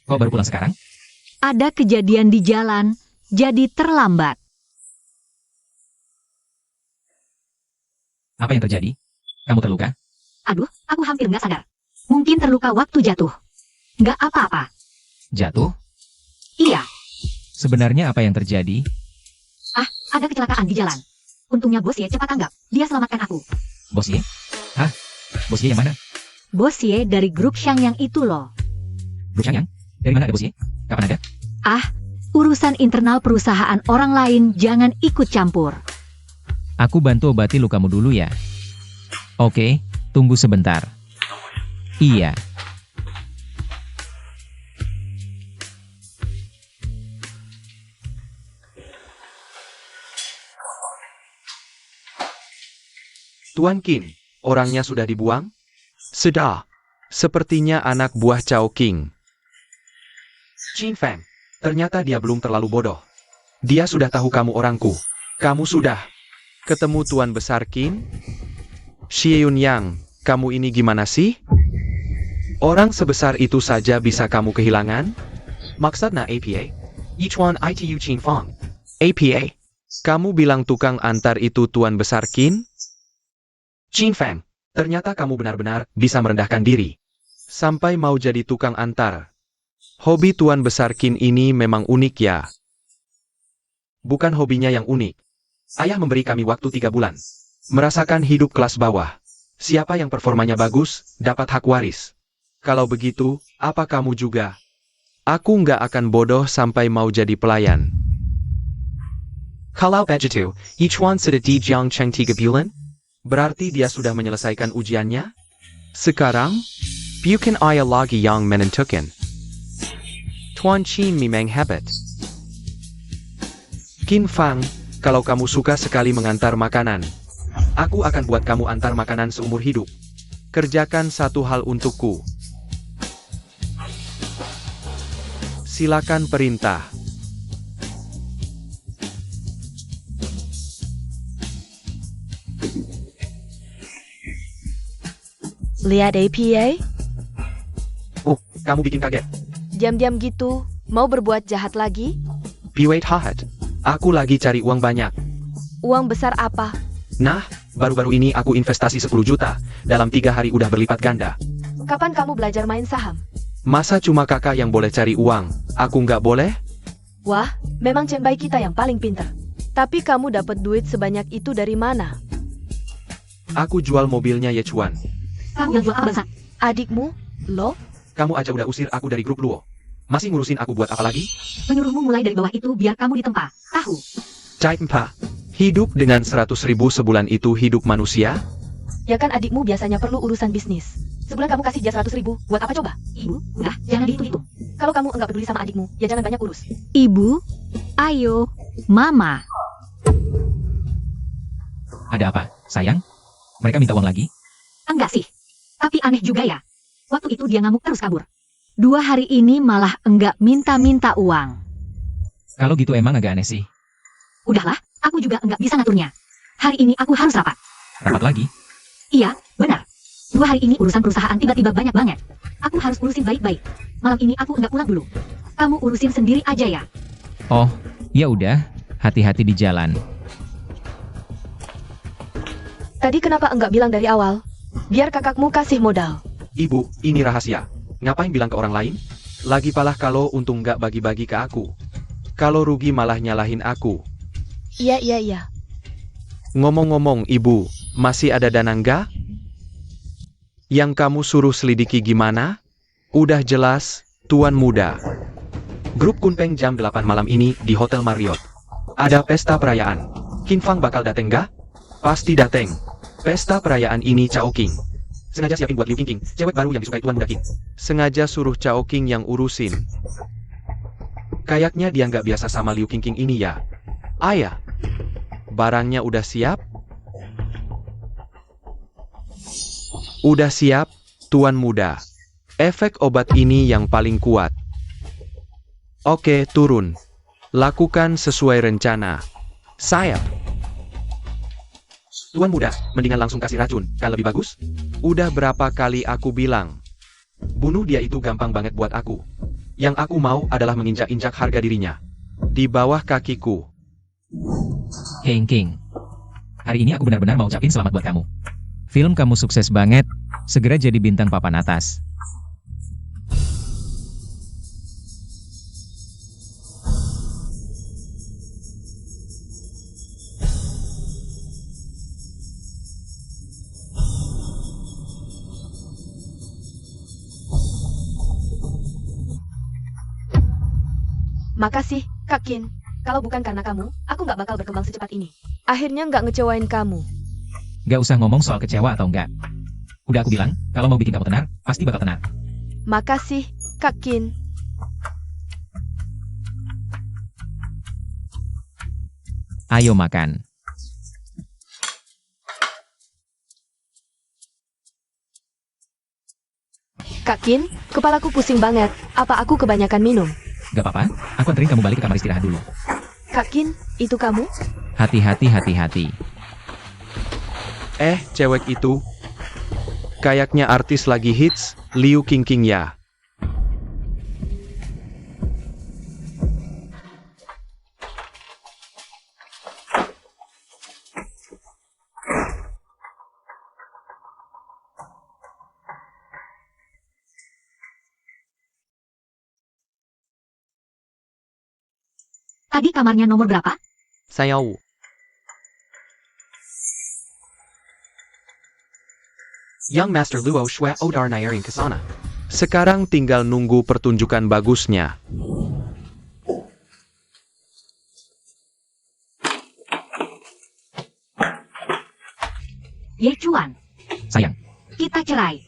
Kok baru pulang sekarang? Ada kejadian di jalan, jadi terlambat. Apa yang terjadi? Kamu terluka? Aduh, aku hampir nggak sadar. Mungkin terluka waktu jatuh. Nggak apa-apa. Jatuh? Iya, Sebenarnya apa yang terjadi? ada kecelakaan di jalan. Untungnya Bos Ye cepat tanggap. Dia selamatkan aku. Bos Ye? Hah? Bos Ye yang mana? Bos Ye dari grup Shangyang itu loh. Grup Shangyang? Dari mana ada Bos Ye? Kapan ada? Urusan internal perusahaan orang lain jangan ikut campur. Aku bantu obati lukamu dulu ya. Oke, tunggu sebentar. Iya. Tuan Qin, orangnya sudah dibuang? Sudah. Sepertinya anak buah Cao King. Qin Feng, ternyata dia belum terlalu bodoh. Dia sudah tahu kamu orangku. Kamu sudah ketemu Tuan Besar Qin? Xie Yun Yang, kamu ini gimana sih? Orang sebesar itu saja bisa kamu kehilangan? Maksudnya APA? Yichuan ITU Qin Feng. APA? Kamu bilang tukang antar itu Tuan Besar Qin? Qin Feng, ternyata kamu benar-benar bisa merendahkan diri. Sampai mau jadi tukang antar. Hobi Tuan Besar Qin ini memang unik ya. Bukan hobinya yang unik. Ayah memberi kami waktu 3 bulan. Merasakan hidup kelas bawah. Siapa yang performanya bagus, dapat hak waris. Kalau begitu, apa kamu juga? Aku nggak akan bodoh sampai mau jadi pelayan. Kalau begitu, Yichuan sudah di Jiang Cheng 3 bulan? Berarti dia sudah menyelesaikan ujiannya? Sekarang, bukan ayah lagi yang menentukan. Tuan Qin memang hebat. Qin Fang, kalau kamu suka sekali mengantar makanan, aku akan buat kamu antar makanan seumur hidup. Kerjakan satu hal untukku. Silakan perintah. Lihat APA, Oh, kamu bikin kaget. diam-diam gitu, mau berbuat jahat lagi? Wait hahat. Aku lagi cari uang banyak. Uang besar apa? Nah, baru-baru ini aku investasi 10 juta. Dalam 3 hari udah berlipat ganda. Kapan kamu belajar main saham? Masa cuma kakak yang boleh cari uang? Aku nggak boleh? Wah, memang Cenbai kita yang paling pintar. Tapi kamu dapat duit sebanyak itu dari mana? Aku jual mobilnya Yechuan. Kamu yang jual apa bangsa? Adikmu? Lo? Kamu aja udah usir aku dari grup Luo. Masih ngurusin aku buat apa lagi? Menyuruhmu mulai dari bawah itu biar kamu ditempa. Tahu? Cai Empa. Hidup dengan 100.000 sebulan itu hidup manusia? Ya kan adikmu biasanya perlu urusan bisnis. Sebulan kamu kasih dia 100.000, buat apa coba? Ibu, udah, jangan dihitung-hitung. Kalau kamu enggak peduli sama adikmu, ya jangan banyak urus. Ibu, ayo, Mama. Ada apa, sayang? Mereka minta uang lagi? Enggak sih. Tapi aneh juga ya. Waktu itu dia ngamuk terus kabur. 2 hari ini malah enggak minta-minta uang. Kalau gitu emang agak aneh sih. Udahlah, aku juga enggak bisa ngaturnya. Hari ini aku harus rapat. Rapat lagi? Iya, benar. 2 hari ini urusan perusahaan tiba-tiba banyak banget. Aku harus urusin baik-baik. Malam ini aku enggak pulang dulu. Kamu urusin sendiri aja ya. Oh, ya udah. Hati-hati di jalan. Tadi kenapa enggak bilang dari awal? Biar kakakmu kasih modal. Ibu, ini rahasia. Ngapain bilang ke orang lain? Lagi palah kalau untung nggak bagi-bagi ke aku. Kalau rugi malah nyalahin aku. Iya. Ngomong-ngomong ibu, masih ada dana nggak? Yang kamu suruh selidiki gimana? Udah jelas, Tuan Muda. Grup Kunpeng jam 8 malam ini di Hotel Marriott. Ada pesta perayaan. Qin Fang bakal dateng gak? Pasti dateng. Pesta perayaan ini Chao King. Sengaja siapin buat Liu Qingqing, cewek baru yang disukai Tuan Muda Qin. Sengaja suruh Chao King yang urusin. Kayaknya dia nggak biasa sama Liu Qingqing ini ya. Ayah. Barangnya udah siap? Udah siap, Tuan Muda. Efek obat ini yang paling kuat. Oke, turun. Lakukan sesuai rencana. Sayap. Tuan Muda, mendingan langsung kasih racun, kan lebih bagus? Udah berapa kali aku bilang. Bunuh dia itu gampang banget buat aku. Yang aku mau adalah menginjak-injak harga dirinya. Di bawah kakiku. King. Hari ini aku benar-benar mau ucapin selamat buat kamu. Film kamu sukses banget, segera jadi bintang papan atas. Makasih, Kak Qin. Kalau bukan karena kamu, aku nggak bakal berkembang secepat ini. Akhirnya nggak ngecewain kamu. Gak usah ngomong soal kecewa atau enggak. Udah aku bilang, kalau mau bikin kamu tenar, pasti bakal tenar. Makasih, Kak Qin. Ayo makan. Kak Qin, kepalaku pusing banget. Apa aku kebanyakan minum? Gak apa-apa, aku anterin kamu balik ke kamar istirahat dulu. Kak Qin, itu kamu? Hati-hati. Cewek itu. Kayaknya artis lagi hits, Liu Qingqing ya. Tadi kamarnya nomor berapa? Saya Wu. Young Master Luo Shue Odar Nyaring Kesana. Sekarang tinggal nunggu pertunjukan bagusnya. Ye Chuan, Sayang, kita cerai.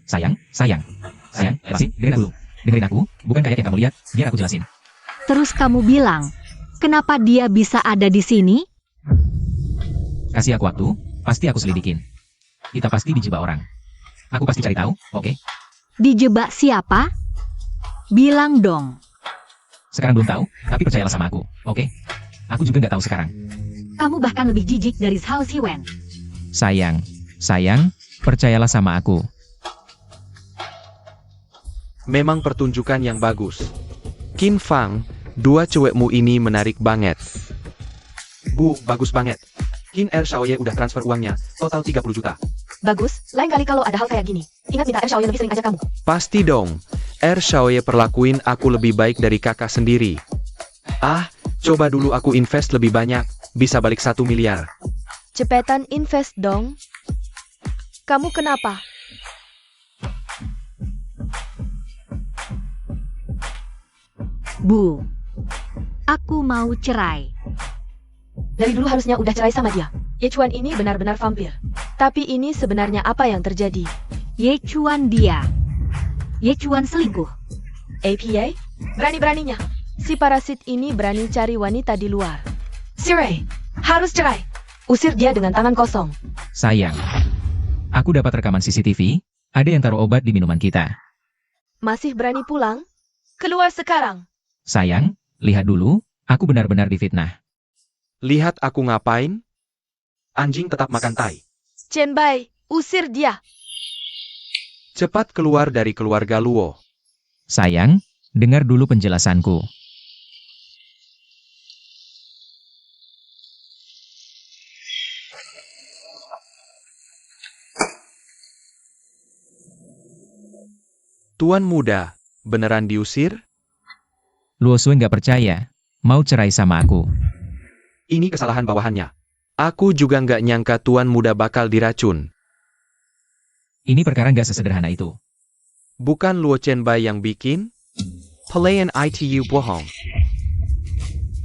sayang, lepasin, dengerin dulu. Dengerin aku, bukan kayak yang kamu lihat, biar aku jelasin. Terus kamu bilang, kenapa dia bisa ada di sini? Kasih aku waktu, pasti aku selidikin. Kita pasti dijebak orang. Aku pasti cari tahu, oke? Dijebak siapa? Bilang dong. Sekarang belum tahu, tapi percayalah sama aku, oke? Aku juga nggak tahu sekarang. Kamu bahkan lebih jijik dari Hao Siwen. Sayang, percayalah sama aku. Memang pertunjukan yang bagus. Qin Fang, dua cewekmu ini menarik banget. Bu, bagus banget. Qin Er Shaoye udah transfer uangnya, total 30 juta. Bagus, lain kali kalau ada hal kayak gini, ingat minta Shaoye lebih sering ajak kamu. Pasti dong. Er Shaoye perlakuin aku lebih baik dari kakak sendiri. Coba dulu aku invest lebih banyak, bisa balik 1 miliar. Cepetan invest dong. Kamu kenapa? Bu, aku mau cerai. Dari dulu harusnya udah cerai sama dia. Ye Chuan ini benar-benar vampir. Tapi ini sebenarnya apa yang terjadi? Ye Chuan dia. Ye Chuan selingkuh. APA? Berani-beraninya. Si parasit ini berani cari wanita di luar. Siray, harus cerai. Usir dia dengan tangan kosong. Sayang, aku dapat rekaman CCTV, ada yang taruh obat di minuman kita. Masih berani pulang? Keluar sekarang. Sayang, lihat dulu, aku benar-benar difitnah. Lihat aku ngapain? Anjing tetap makan tai. Chen Bai, usir dia. Cepat keluar dari keluarga Luo. Sayang, dengar dulu penjelasanku. Tuan Muda, beneran diusir? Luo Sui nggak percaya, mau cerai sama aku. Ini kesalahan bawahannya. Aku juga nggak nyangka Tuan Muda bakal diracun. Ini perkara nggak sesederhana itu. Bukan Luo Chenbai yang bikin? Pelayan itu bohong.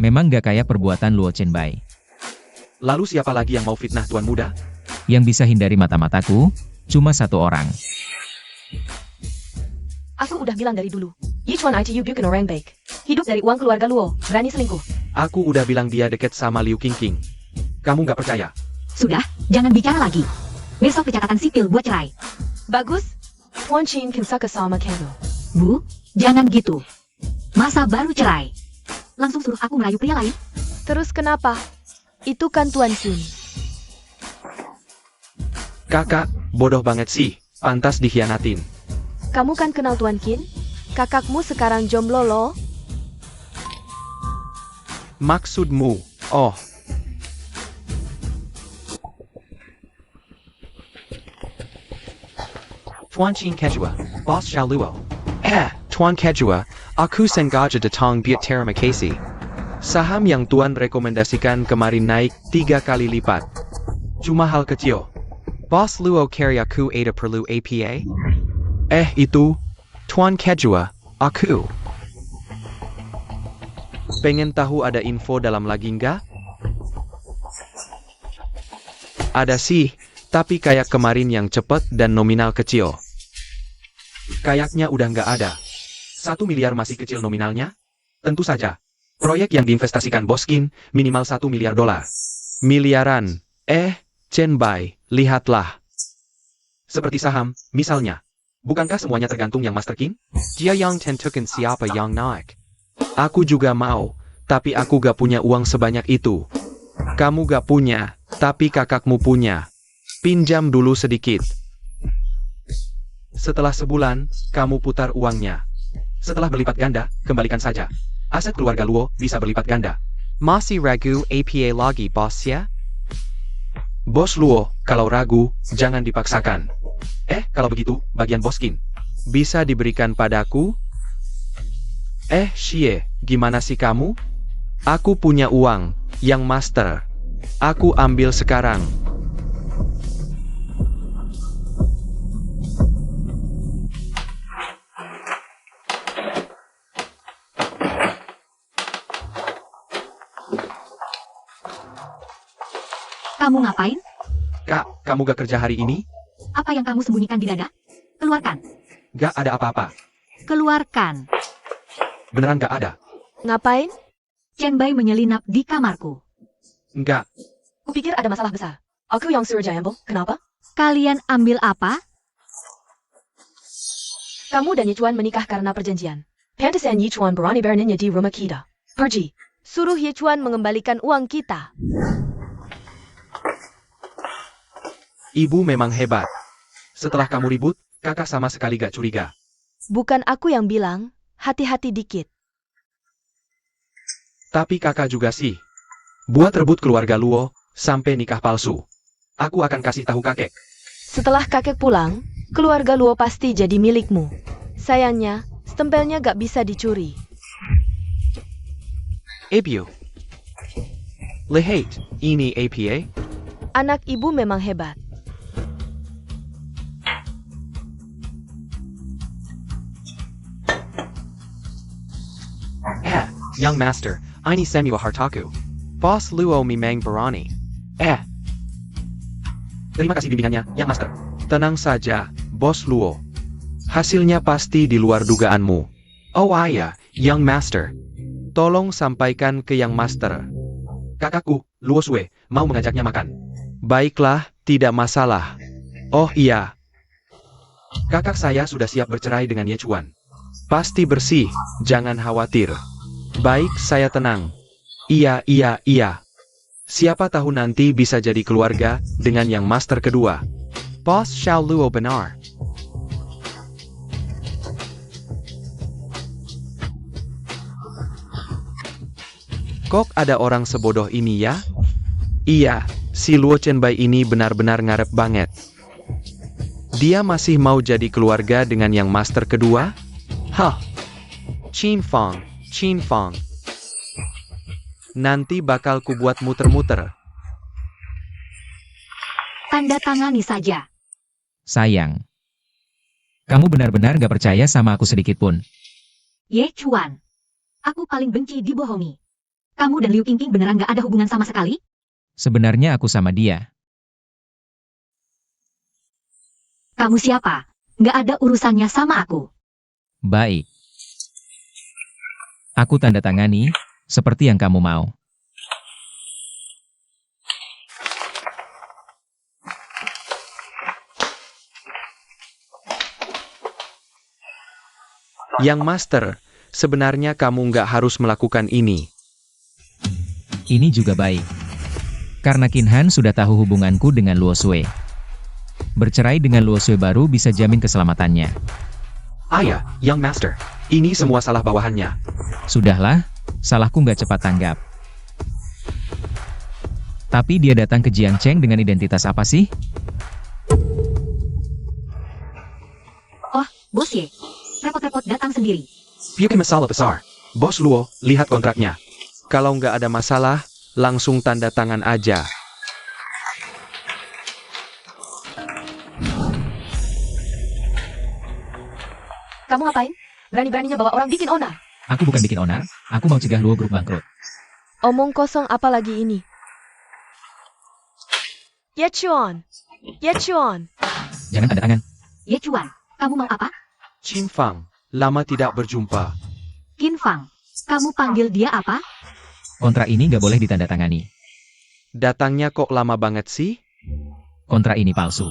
Memang gak kayak perbuatan Luo Chenbai. Lalu siapa lagi yang mau fitnah tuan muda? Yang bisa hindari mata-mataku, cuma satu orang. Aku udah bilang dari dulu. Yichuan itu bukan orang baik. Hidup dari uang keluarga Luo, berani selingkuh. Aku udah bilang dia deket sama Liu Qingqing. Kamu nggak percaya? Sudah, jangan bicara lagi. Besok pencatatan sipil buat cerai. Bagus. Tuan Qin kan suka sama kamu. Bu, jangan gitu. Masa baru cerai? Langsung suruh aku merayu pria lain? Terus kenapa? Itu kan Tuan Qin. Kakak, bodoh banget sih. Pantas dikhianatin. Kamu kan kenal Tuan Qin? Kakakmu sekarang jomblo loh. Maksudmu, oh. Tuan Qin Kejua, Boss Xiao Luo. Tuan Kejua, aku sengaja datang buat terima kasih. Saham yang Tuan rekomendasikan kemarin naik 3 kali lipat. Cuma hal kecil. Boss Luo carry aku ada perlu APA? Itu, Tuan Kejua, aku. Pengen tahu ada info dalam lagi nggak? Ada sih, tapi kayak kemarin yang cepet dan nominal kecil. Kayaknya udah nggak ada. 1 miliar masih kecil nominalnya? Tentu saja. Proyek yang diinvestasikan Bos Qin, minimal 1 miliar dolar. Miliaran. Chenbai, lihatlah. Seperti saham, misalnya. Bukankah semuanya tergantung yang Master Qin? Dia yang tentukan siapa yang naik. Aku juga mau, tapi aku gak punya uang sebanyak itu. Kamu gak punya, tapi kakakmu punya. Pinjam dulu sedikit. Setelah sebulan, kamu putar uangnya. Setelah berlipat ganda, kembalikan saja. Aset keluarga Luo bisa berlipat ganda. Masih ragu APA lagi bos ya? Bos Luo, kalau ragu, jangan dipaksakan. Kalau begitu, bagian Bos Qin. Bisa diberikan padaku? Xie, gimana sih kamu? Aku punya uang, yang master. Aku ambil sekarang. Kamu ngapain? Kak, kamu gak kerja hari ini? Apa yang kamu sembunyikan di dada? Keluarkan. Gak ada apa-apa. Keluarkan. Beneran gak ada? Ngapain? Chenbai menyelinap di kamarku. Enggak. Kupikir ada masalah besar. Aku yang suruh ambil. Kenapa? Kalian ambil apa? Kamu dan Yichuan menikah karena perjanjian. Pantesan Yichuan berani beraninya di rumah kita. Pergi. Suruh Yichuan mengembalikan uang kita. Ibu memang hebat. Setelah kamu ribut, kakak sama sekali gak curiga. Bukan aku yang bilang, hati-hati dikit. Tapi kakak juga sih. Buat rebut keluarga Luo, sampai nikah palsu. Aku akan kasih tahu kakek. Setelah kakek pulang, keluarga Luo pasti jadi milikmu. Sayangnya, stempelnya gak bisa dicuri. Ibu. Lihat, ini APA. Anak ibu memang hebat. Young Master, ini semua hartaku. Boss Luo memang berani. Terima kasih bimbingannya, Young Master. Tenang saja, Bos Luo. Hasilnya pasti di luar dugaanmu. Oh iya, Young Master. Tolong sampaikan ke Young Master. Kakakku, Luo Sue, mau mengajaknya makan. Baiklah, tidak masalah. Oh iya, Kakak saya sudah siap bercerai dengan Yichuan. pasti bersih, jangan khawatir. Baik, saya tenang. Iya. Siapa tahu nanti bisa jadi keluarga dengan yang master kedua. Boss Xiao Luo benar. Kok ada orang sebodoh ini ya? Iya, si Luo Chenbai ini benar-benar ngarep banget. Dia masih mau jadi keluarga dengan yang master kedua? Qin Fang. Nanti bakal kubuat muter-muter. Tanda tangani saja. Sayang. Kamu benar-benar gak percaya sama aku sedikit pun. Ye Chuan. Aku paling benci dibohongi. Kamu dan Liu Qingqing beneran gak ada hubungan sama sekali? Sebenarnya aku sama dia. Kamu siapa? Gak ada urusannya sama aku. Baik. Aku tanda tangani, seperti yang kamu mau. Yang Master, sebenarnya kamu nggak harus melakukan ini. Ini juga baik. Karena Qin Han sudah tahu hubunganku dengan Luo Sui. Bercerai dengan Luo Sui baru bisa jamin keselamatannya. Ayah, Yang Master, ini semua salah bawahannya. Sudahlah, salahku nggak cepat tanggap. Tapi dia datang ke Jiangcheng dengan identitas apa sih? Oh, Bos Ye. Repot-repot datang sendiri. Bikin masalah besar. Bos Luo, lihat kontraknya. Kalau nggak ada masalah, langsung tanda tangan aja. Kamu ngapain? Berani-beraninya bawa orang bikin onar. Aku bukan bikin onar, aku mau cegah Luo Group bangkrut. Omong kosong apa lagi ini? Ye Chuan. Ye Chuan. Jangan tanda tangan. Ye Chuan, kamu mau apa? Qin Fang, lama tidak berjumpa. Qin Fang, kamu panggil dia apa? Kontrak ini nggak boleh ditandatangani. Datangnya kok lama banget sih? Kontrak ini palsu.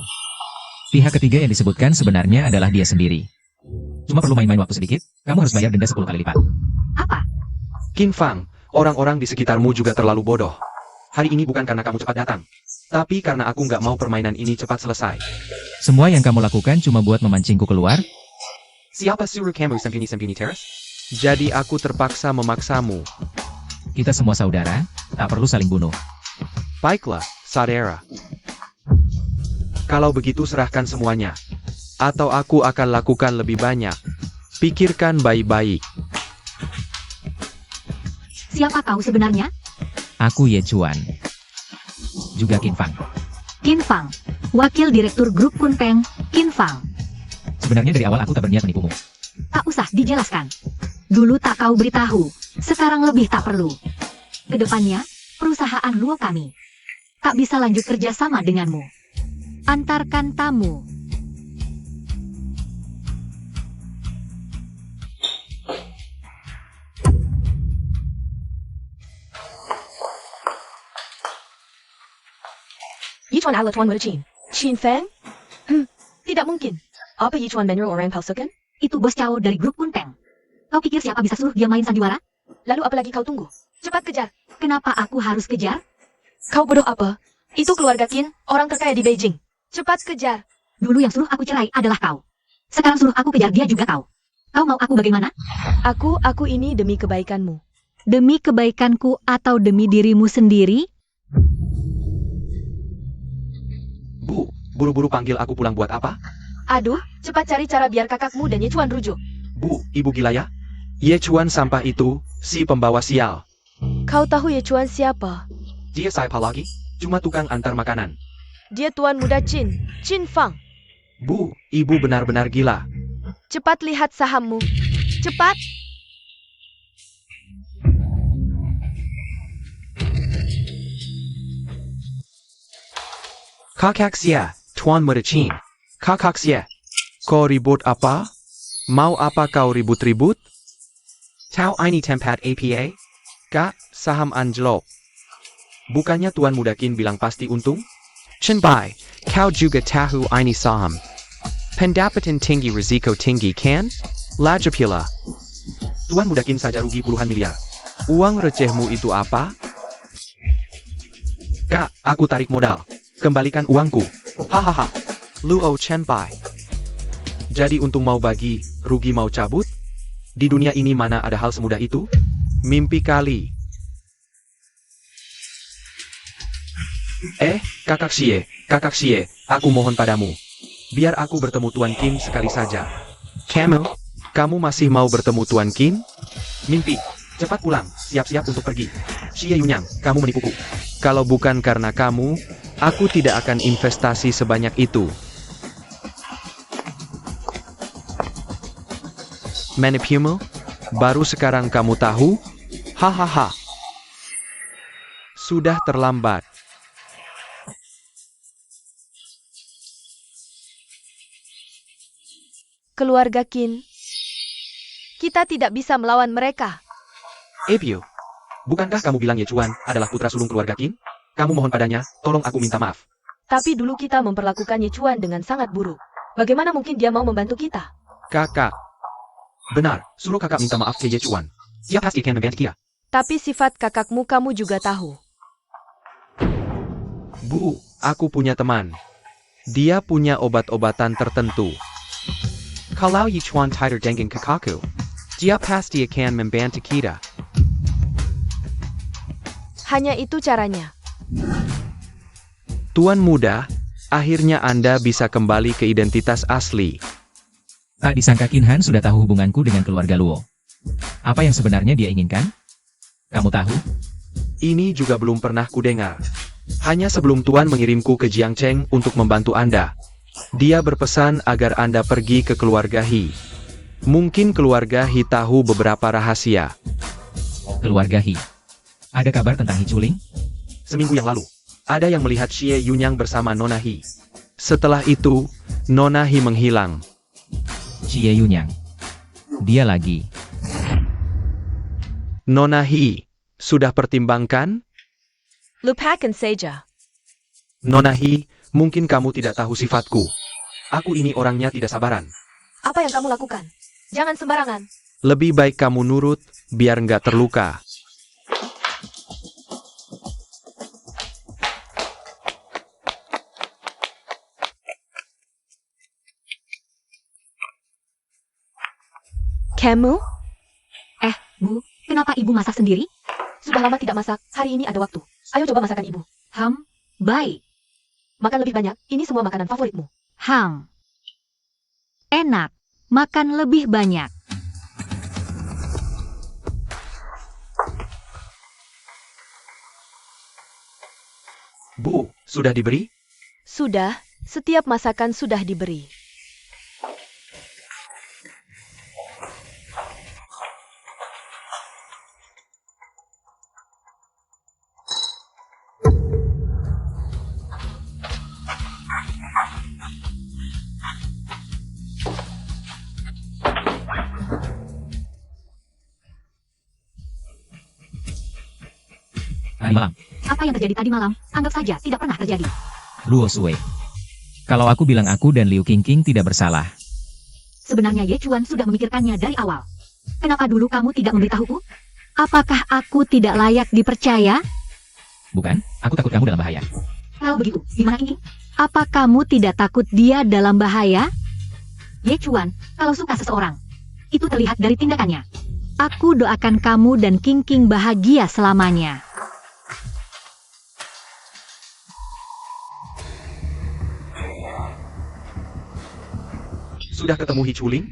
Pihak ketiga yang disebutkan sebenarnya adalah dia sendiri. Cuma perlu main-main waktu sedikit, kamu harus bayar denda 10 kali lipat. Apa? Qin Fang, orang-orang di sekitarmu juga terlalu bodoh. Hari ini bukan karena kamu cepat datang, tapi karena aku nggak mau permainan ini cepat selesai. Semua yang kamu lakukan cuma buat memancingku keluar? Siapa suruh kamu sembunyi-sembunyi Teras? Jadi aku terpaksa memaksamu. Kita semua saudara, tak perlu saling bunuh. Baiklah, saudara. Kalau begitu serahkan semuanya. Atau aku akan lakukan lebih banyak. Pikirkan baik-baik. Siapa kau sebenarnya? Aku Ye Chuan. Juga Qin Fang. Qin Fang, Wakil Direktur Grup Kunpeng, Qin Fang. Sebenarnya dari awal aku tak berniat menipumu. Tak usah dijelaskan. Dulu tak kau beritahu, sekarang lebih tak perlu. Kedepannya, perusahaan Luo kami tak bisa lanjut kerja sama denganmu. Antarkan tamu. Yichuan ala Tuan Wadachin. Qin Feng? Tidak mungkin. Apa Yichuan menyeru orang palsukan? Itu bos Cao dari Grup Kunpeng. Kau pikir siapa bisa suruh dia main sandiwara? Lalu apa lagi kau tunggu? Cepat kejar. Kenapa aku harus kejar? Kau bodoh apa? Itu keluarga Qin, orang terkaya di Beijing. Cepat kejar. Dulu yang suruh aku cerai adalah kau. Sekarang suruh aku kejar dia juga kau. Kau mau aku bagaimana? Aku ini demi kebaikanmu. Demi kebaikanku atau demi dirimu sendiri? Bu, buru-buru panggil aku pulang buat apa? Aduh, cepat cari cara biar kakakmu dan Yichuan rujuk. Bu, ibu gila ya? Ye Chuan sampah itu, si pembawa sial. Kau tahu Ye Chuan siapa? Dia siapa lagi? Cuma tukang antar makanan. Dia tuan muda Qin, Qin Fang. Bu, ibu benar-benar gila. Cepat lihat sahammu. Cepat. Kakak sia, Tuan Mercin. Kakak sia. Kau ribut apa? Mau apa kau ribut-ribut? Tahu ini tempat APA? Kak, saham anjlok. Bukannya Tuan Muda Qin bilang pasti untung? Chen Bai, kau juga tahu ini saham. Pendapatan tinggi risiko tinggi kan? Laju pula. Tuan Muda Qin saja rugi puluhan miliar. Uang recehmu itu apa? Kak, aku tarik modal. Kembalikan uangku. Hahaha. Luo Chen Bai. Jadi untung mau bagi, rugi mau cabut? Di dunia ini mana ada hal semudah itu? Mimpi kali. Kakak Xie, aku mohon padamu. Biar aku bertemu Tuan Qin sekali saja. Kamu masih mau bertemu Tuan Qin? Mimpi. Cepat pulang, siap-siap untuk pergi. Xie Yunyang, kamu menipuku. Kalau bukan karena kamu, aku tidak akan investasi sebanyak itu. Menipumu? Baru sekarang kamu tahu? Hahaha. Sudah terlambat. Keluarga Qin. Kita tidak bisa melawan mereka. Pio, bukankah kamu bilang Ye Chuan adalah putra sulung keluarga Qin? Kamu mohon padanya, tolong aku minta maaf. Tapi dulu kita memperlakukan Ye Chuan dengan sangat buruk. Bagaimana mungkin dia mau membantu kita? Kakak, Benar, suruh kakak minta maaf ke Ye Chuan. Dia pasti akan mengganti dia. Tapi sifat kakakmu kamu juga tahu. Bu, aku punya teman. Dia punya obat-obatan tertentu. Kalau Ye Chuan tidak dengan kakakku, dia pasti akan membantu kita. Hanya itu caranya. Tuan muda, akhirnya Anda bisa kembali ke identitas asli. Tak disangka Qin Han sudah tahu hubunganku dengan keluarga Luo. Apa yang sebenarnya dia inginkan? Kamu tahu? Ini juga belum pernah kudengar. Hanya sebelum Tuan mengirimku ke Jiangcheng untuk membantu Anda. Dia berpesan agar Anda pergi ke keluarga He. Mungkin keluarga He tahu beberapa rahasia. Keluarga He. Ada kabar tentang He Chuling? Seminggu yang lalu, ada yang melihat Xie Yunyang bersama Nona He. Setelah itu, Nona He menghilang. Xie Yunyang. Dia lagi. Nona He, sudah pertimbangkan? Lupakan saja. Nona He, mungkin kamu tidak tahu sifatku. Aku ini orangnya tidak sabaran. Apa yang kamu lakukan? Jangan sembarangan. Lebih baik kamu nurut, biar nggak terluka. Kamu? Bu, kenapa ibu masak sendiri? Sudah lama tidak masak, hari ini ada waktu. Ayo coba masakan ibu. Baik. Makan lebih banyak, ini semua makanan favoritmu. Enak. Makan lebih banyak. Bu, sudah diberi? Sudah, setiap masakan sudah diberi. Tadi malam, Apa yang terjadi tadi malam, anggap saja tidak pernah terjadi. Luo Sui. Kalau aku bilang aku dan Liu Qingqing tidak bersalah. Sebenarnya Ye Chuan sudah memikirkannya dari awal. Kenapa dulu kamu tidak memberitahuku? Apakah aku tidak layak dipercaya? Bukan, aku takut kamu dalam bahaya. Kalau begitu, gimana ini? Apa kamu tidak takut dia dalam bahaya? Ye Chuan, kalau suka seseorang, itu terlihat dari tindakannya. Aku doakan kamu dan Qingqing bahagia selamanya. Sudah ketemu He Chuling?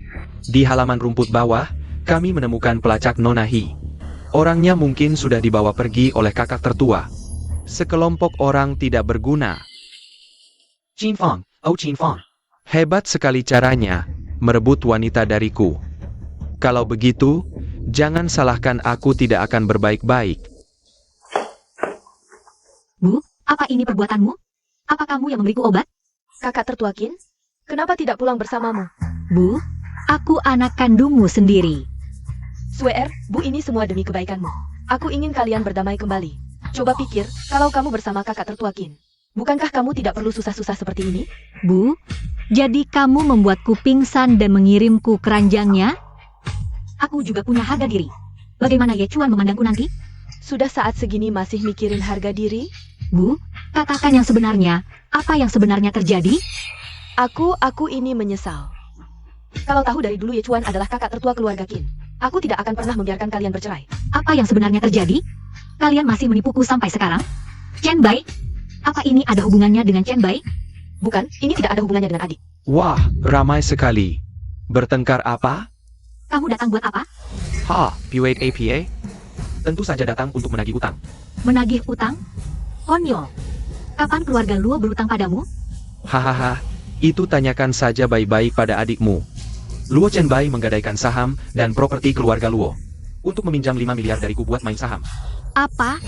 Di halaman rumput bawah, kami menemukan pelacak Nona He. Orangnya mungkin sudah dibawa pergi oleh kakak tertua. Sekelompok orang tidak berguna. Qin Fang, oh Qin Fang. Hebat sekali caranya, merebut wanita dariku. Kalau begitu, jangan salahkan aku tidak akan berbaik-baik. Bu, apa ini perbuatanmu? Apa kamu yang memberiku obat? Kakak tertua Qin, kenapa tidak pulang bersamamu? Bu, aku anak kandungmu sendiri. Swear, Bu, ini semua demi kebaikanmu. Aku ingin kalian berdamai kembali. Coba pikir, kalau kamu bersama kakak tertua Qin, bukankah kamu tidak perlu susah-susah seperti ini? Bu, jadi kamu membuatku pingsan dan mengirimku keranjangnya? Aku juga punya harga diri. Bagaimana Ye Chuan memandangku nanti? Sudah saat segini masih mikirin harga diri? Bu, katakan yang sebenarnya. Apa yang sebenarnya terjadi? Aku ini menyesal. Kalau tahu dari dulu Ye Chuan adalah kakak tertua keluarga Qin, aku tidak akan pernah membiarkan kalian bercerai. Apa yang sebenarnya terjadi? Kalian masih menipuku sampai sekarang? Chen Bai? Apa ini ada hubungannya dengan Chen Bai? Bukan, ini tidak ada hubungannya dengan adik. Wah, ramai sekali. Bertengkar apa? Kamu datang buat apa? Buat APA? Tentu saja datang untuk menagih utang. Menagih utang? Konyol. Kapan keluarga Luo berutang padamu? Hahaha, itu tanyakan saja baik-baik pada adikmu. Luo Chenbai menggadaikan saham dan properti keluarga Luo untuk meminjam 5 miliar dariku buat main saham. Apa?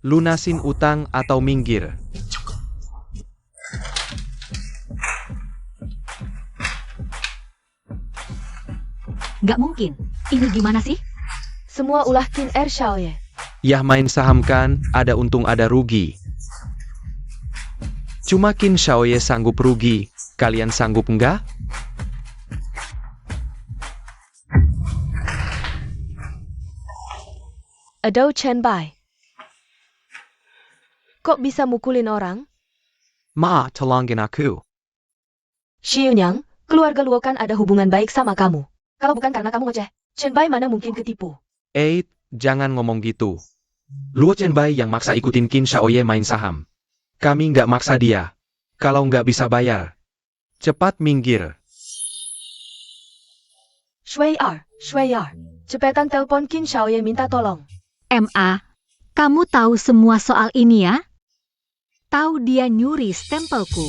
Lunasin utang atau minggir. Nggak mungkin. Ini gimana sih? Semua ulah Qin Er Xiaoye. Yah main saham kan, ada untung ada rugi. Cuma Qin Xiaoye sanggup rugi, kalian sanggup enggak? Adou Chenbai. Kok bisa mukulin orang? Ma, tolongin aku. Xi Yunyang, keluarga Luo kan ada hubungan baik sama kamu. Kalau bukan karena kamu ngoceh, Chenbai mana mungkin ketipu. Jangan ngomong gitu. Luo Chenbai yang maksa ikutin Qin Xiaoye main saham. Kami nggak maksa dia. Kalau nggak bisa bayar, cepat minggir. Shui Er, cepetan telepon Qin Xiaoye minta tolong. MA, kamu tahu semua soal ini ya? Tahu dia nyuri stempelku.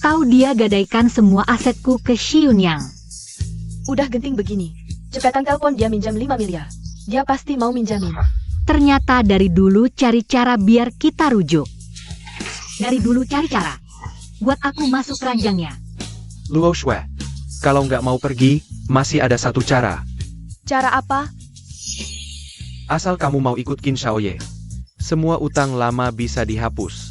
Tahu dia gadaikan semua asetku ke Xi Yunyang. Udah genting begini. Cepetan telepon dia minjam 5 miliar. Dia pasti mau minjamin. Ternyata dari dulu cari cara biar kita rujuk. Dari dulu cari cara. Buat aku masuk keranjangnya. Luo Shui, kalau nggak mau pergi, masih ada satu cara. Cara apa? Asal kamu mau ikut Qin Xiaoye, semua utang lama bisa dihapus.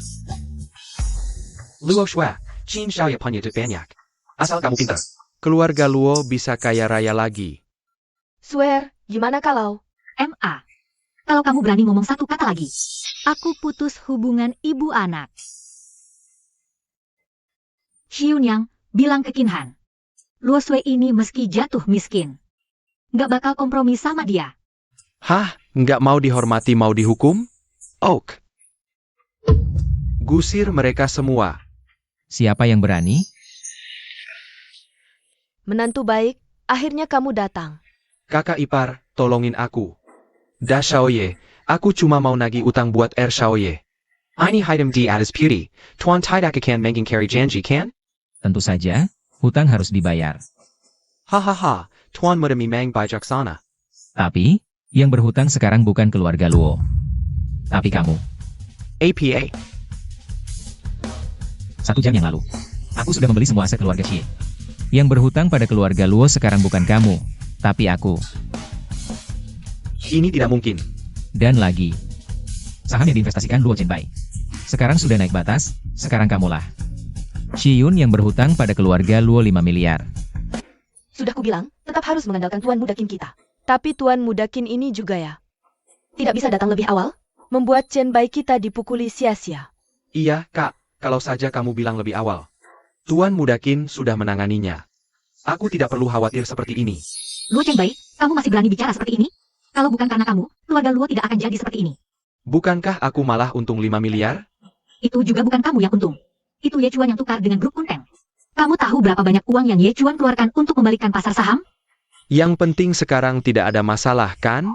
Luo Shui, Qin Xiaoye punya duit banyak. Asal kamu pintar, keluarga Luo bisa kaya raya lagi. Swear, gimana kalau? MA, kalau kamu berani ngomong satu kata lagi, aku putus hubungan ibu anak. Xi Yunyang bilang ke Qin Han, Luo Shui ini meski jatuh miskin, nggak bakal kompromi sama dia. Hah, nggak mau dihormati mau dihukum? Ok. Gusir mereka semua. Siapa yang berani? Menantu baik, akhirnya kamu datang. Kakak ipar, tolongin aku. Da Xiaoye, aku cuma mau nagih utang buat Er Xiaoye. Ini hidem di atas piri, tuan tidak akan menging carry janji kan? Tentu saja, hutang harus dibayar. Hahaha, tuan muda memang bijaksana. Tapi, yang berhutang sekarang bukan keluarga Luo. Tapi kamu. APA. 1 jam yang lalu, aku sudah membeli semua aset keluarga Xie. Yang berhutang pada keluarga Luo sekarang bukan kamu, tapi aku. Ini tidak mungkin. Dan lagi, saham yang diinvestasikan Luo Chenbai. Sekarang sudah naik batas, sekarang kamulah. Xi Yun yang berhutang pada keluarga Luo 5 miliar. Sudah kubilang, tetap harus mengandalkan Tuan Muda Qin kita. Tapi Tuan Muda Qin ini juga ya. Tidak bisa datang lebih awal? Membuat Chenbai kita dipukuli sia-sia. Iya, Kak, kalau saja kamu bilang lebih awal. Tuan Muda Qin sudah menanganinya. Aku tidak perlu khawatir seperti ini. Luo Chenbai, kamu masih berani bicara seperti ini? Kalau bukan karena kamu, keluarga Luo tidak akan jadi seperti ini. Bukankah aku malah untung 5 miliar? Itu juga bukan kamu yang untung. Itu Ye Chuan yang tukar dengan grup Kunpeng. Kamu tahu berapa banyak uang yang Ye Chuan keluarkan untuk membalikan pasar saham? Yang penting sekarang tidak ada masalah, kan?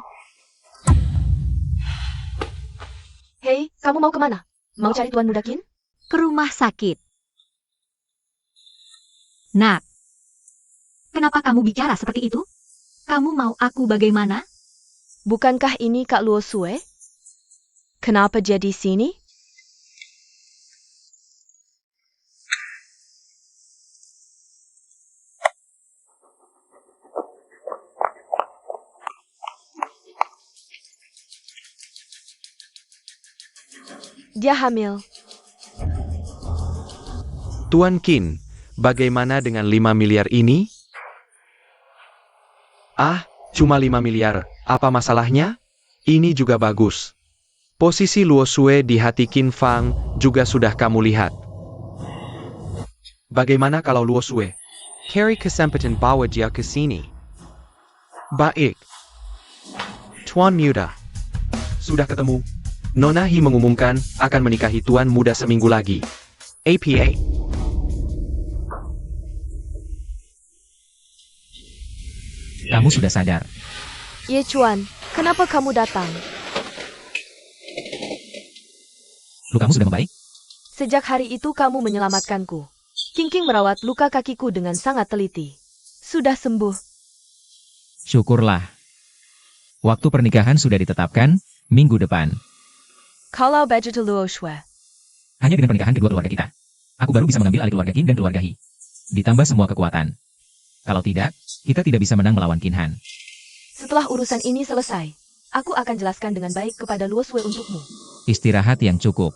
Hei, kamu mau kemana? Mau cari Tuan Muda Qin? Ke rumah sakit. Nak, kenapa kamu bicara seperti itu? Kamu mau aku bagaimana? Bukankah ini Kak Luo Shui? Kenapa jadi sini? Dia hamil. Tuan Qin, bagaimana dengan 5 miliar ini? Ah, cuma 5 miliar, apa masalahnya? Ini juga bagus. Posisi Luo Shui di hati Qin Fang juga sudah kamu lihat. Bagaimana kalau Luo Shui? Carry kesempatan bawa dia ke sini. Baik. Tuan Muda. Sudah ketemu. Nona He mengumumkan akan menikahi Tuan Muda seminggu lagi. APA. Kamu sudah sadar. Ye Chuan, kenapa kamu datang? Lukamu sudah membaik? Sejak hari itu kamu menyelamatkanku. King King merawat luka kakiku dengan sangat teliti. Sudah sembuh. Syukurlah. Waktu pernikahan sudah ditetapkan, minggu depan. Kalau begitu Luo Shui. Hanya dengan pernikahan kedua keluarga kita, aku baru bisa mengambil alih keluarga Qin dan keluarga He. Ditambah semua kekuatan. Kalau tidak, kita tidak bisa menang melawan Qin Han. Setelah urusan ini selesai, aku akan jelaskan dengan baik kepada Luo Shui untukmu. Istirahat yang cukup.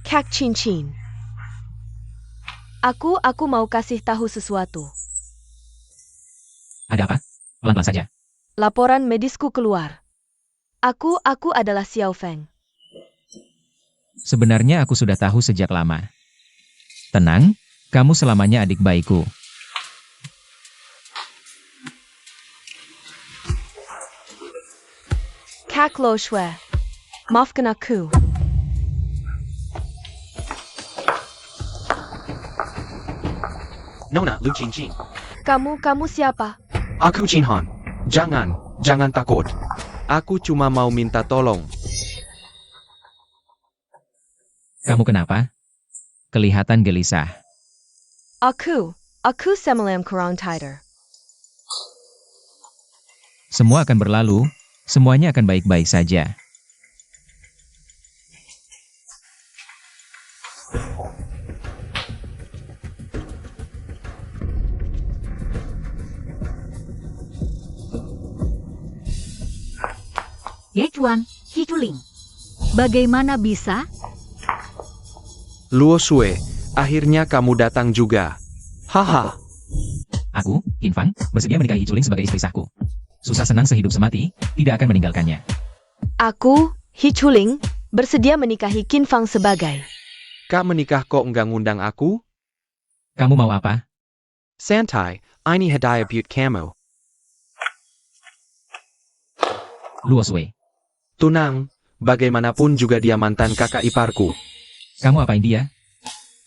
Kak Chin. Aku mau kasih tahu sesuatu. Ada apa? Pelan-pelan saja. Laporan medisku keluar. Aku adalah Xiao Feng. Sebenarnya aku sudah tahu sejak lama. Tenang, kamu selamanya adik bayiku. Kak Lo Shui. Maafkan aku. Nona Lu Qin Qin. Kamu siapa? Aku Qin Han. Jangan takut. Aku cuma mau minta tolong. Kamu kenapa? Kelihatan gelisah. Aku semalam kurang tidur. Semua akan berlalu, semuanya akan baik-baik saja. Ye Chuan, He Chuling. Bagaimana bisa? Luo Shui, akhirnya kamu datang juga. Haha. Aku, Qin Fang, bersedia menikahi Chuling sebagai istri sahku. Susah senang sehidup semati, tidak akan meninggalkannya. Aku, He Chuling, bersedia menikahi Qin Fang sebagai. Kak menikah kok enggak ngundang aku? Kamu mau apa? Santai, ini hadiah buat kamu. Luo Shui. Tunang, bagaimanapun juga dia mantan kakak iparku. Kamu apain dia?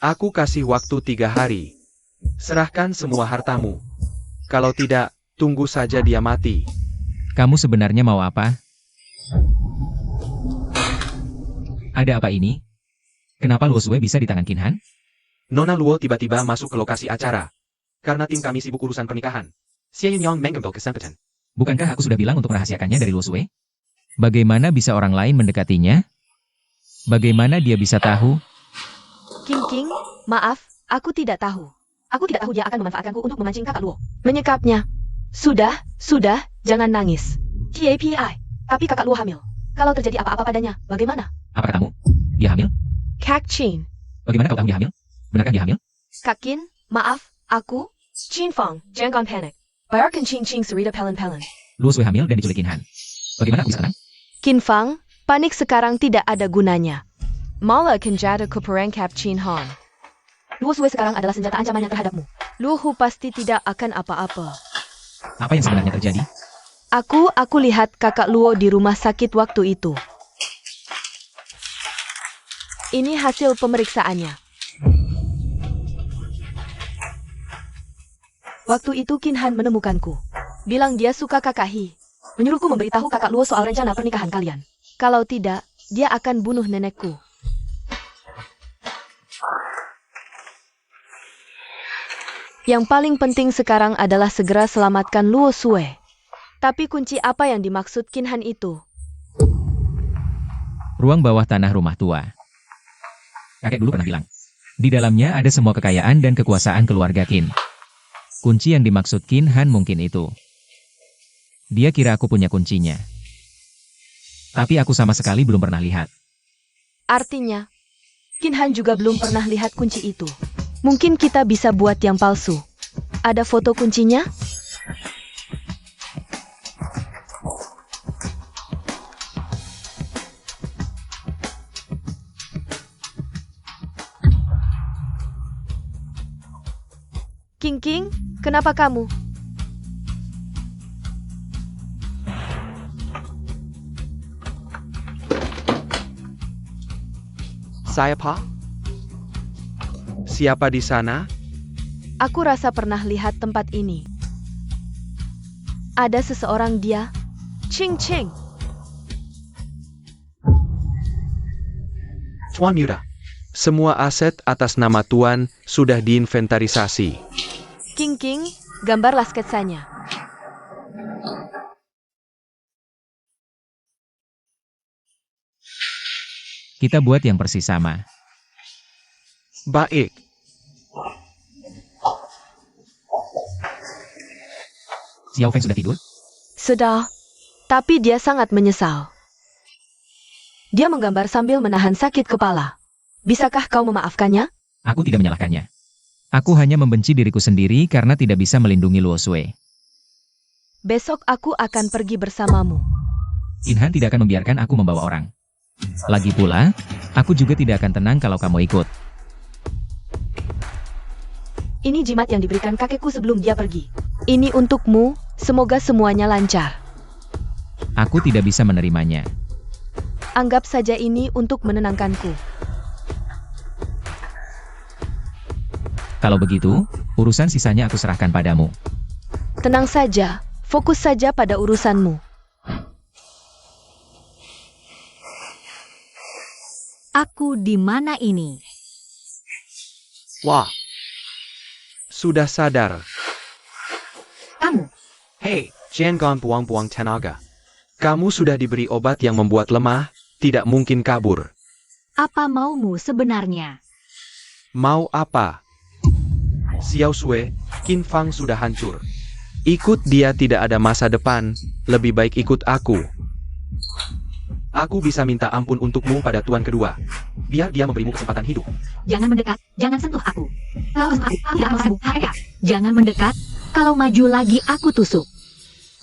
Aku kasih waktu 3 hari. Serahkan semua hartamu. Kalau tidak, tunggu saja dia mati. Kamu sebenarnya mau apa? Ada apa ini? Kenapa Luo Shui bisa di tangan Qin Han? Nona Luo tiba-tiba masuk ke lokasi acara. Karena tim kami sibuk urusan pernikahan. Xie Yong mengambil kesempatan. Bukankah aku sudah bilang untuk merahasiakannya dari Luo Shui? Bagaimana bisa orang lain mendekatinya? Bagaimana dia bisa tahu? King, maaf, aku tidak tahu. Aku tidak tahu dia akan memanfaatkanku untuk memancing kakak Luo. Menyekapnya. Sudah, jangan nangis. TAPI, tapi kakak Luo hamil. Kalau terjadi apa-apa padanya, bagaimana? Apa katamu? Dia hamil? Kak Chin. Bagaimana kau tahu dia hamil? Benarkah dia hamil? Kak Qin, maaf, aku, Qin Fang, jangan panik. Bayarkan Qin cerita pelan-pelan. Luo Shui hamil dan diculik Qin Han. Bagaimana aku bisa tenang? Qin Fang, panik sekarang tidak ada gunanya. Malah akan jadi keperangkap Qin Han. Luo Shui sekarang adalah senjata ancamannya terhadapmu. Luo Hu pasti tidak akan apa-apa. Apa yang sebenarnya terjadi? Aku lihat kakak Luo di rumah sakit waktu itu. Ini hasil pemeriksaannya. Waktu itu Qin Han menemukanku. Bilang dia suka kakak He. Menyuruhku memberitahu kakak Luo soal rencana pernikahan kalian. Kalau tidak, dia akan bunuh nenekku. Yang paling penting sekarang adalah segera selamatkan Luo Shui. Tapi kunci apa yang dimaksud Qin Han itu? Ruang bawah tanah rumah tua. Kakek dulu pernah bilang, di dalamnya ada semua kekayaan dan kekuasaan keluarga Qin. Kunci yang dimaksud Qin Han mungkin itu. Dia kira aku punya kuncinya. Tapi aku sama sekali belum pernah lihat. Artinya, Qin Han juga belum pernah lihat kunci itu. Mungkin kita bisa buat yang palsu. Ada foto kuncinya? King, kenapa kamu? Saya Pak? Siapa di sana? Aku rasa pernah lihat tempat ini. Ada seseorang dia. Ching Ching. Tuan Muda. Semua aset atas nama Tuan sudah diinventarisasi. King King, gambarlah sketsanya. Kita buat yang persis sama. Baik. Xiao Feng sudah tidur? Sudah. Tapi dia sangat menyesal. Dia menggambar sambil menahan sakit kepala. Bisakah kau memaafkannya? Aku tidak menyalahkannya. Aku hanya membenci diriku sendiri karena tidak bisa melindungi Luo Sui. Besok aku akan pergi bersamamu. Inhan tidak akan membiarkan aku membawa orang. Lagi pula, aku juga tidak akan tenang kalau kamu ikut. Ini jimat yang diberikan kakekku sebelum dia pergi. Ini untukmu, semoga semuanya lancar. Aku tidak bisa menerimanya. Anggap saja ini untuk menenangkanku. Kalau begitu, urusan sisanya aku serahkan padamu. Tenang saja, fokus saja pada urusanmu. Aku di mana ini? Wah. Sudah sadar. Kamu. Hei, jangan buang-buang tenaga. Kamu sudah diberi obat yang membuat lemah, tidak mungkin kabur. Apa maumu sebenarnya? Mau apa? Xiao Sui, Qin Fang sudah hancur. Ikut dia tidak ada masa depan, lebih baik ikut aku. Aku bisa minta ampun untukmu pada tuan kedua. Biar dia memberimu kesempatan hidup. Jangan mendekat, jangan sentuh aku. Kalau aku tidak mau sembuh, mereka. Jangan mendekat, kalau maju lagi aku tusuk.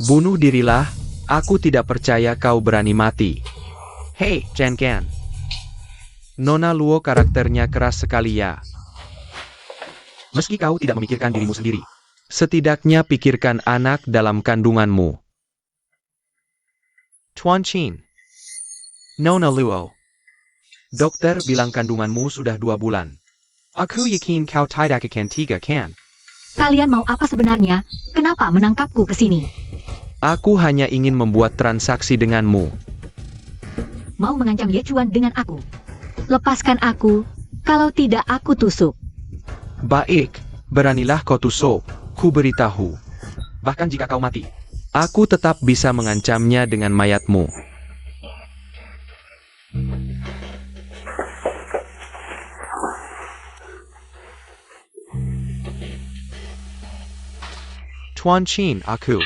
Bunuh dirilah, aku tidak percaya kau berani mati. Hei, Chen Ken. Nona Luo karakternya keras sekali ya. Meski kau tidak memikirkan dirimu sendiri. Setidaknya pikirkan anak dalam kandunganmu. Tuan Qin. Nona Luo. Dokter bilang kandunganmu sudah 2 bulan. Aku yakin kau tidak akan 3 kan? Kalian mau apa sebenarnya? Kenapa menangkapku ke sini? Aku hanya ingin membuat transaksi denganmu. Mau mengancam Ye Chuan dengan aku? Lepaskan aku, kalau tidak aku tusuk. Baik, beranilah kau tusuk, ku beritahu. Bahkan jika kau mati. Aku tetap bisa mengancamnya dengan mayatmu. Tuan Qin, aku.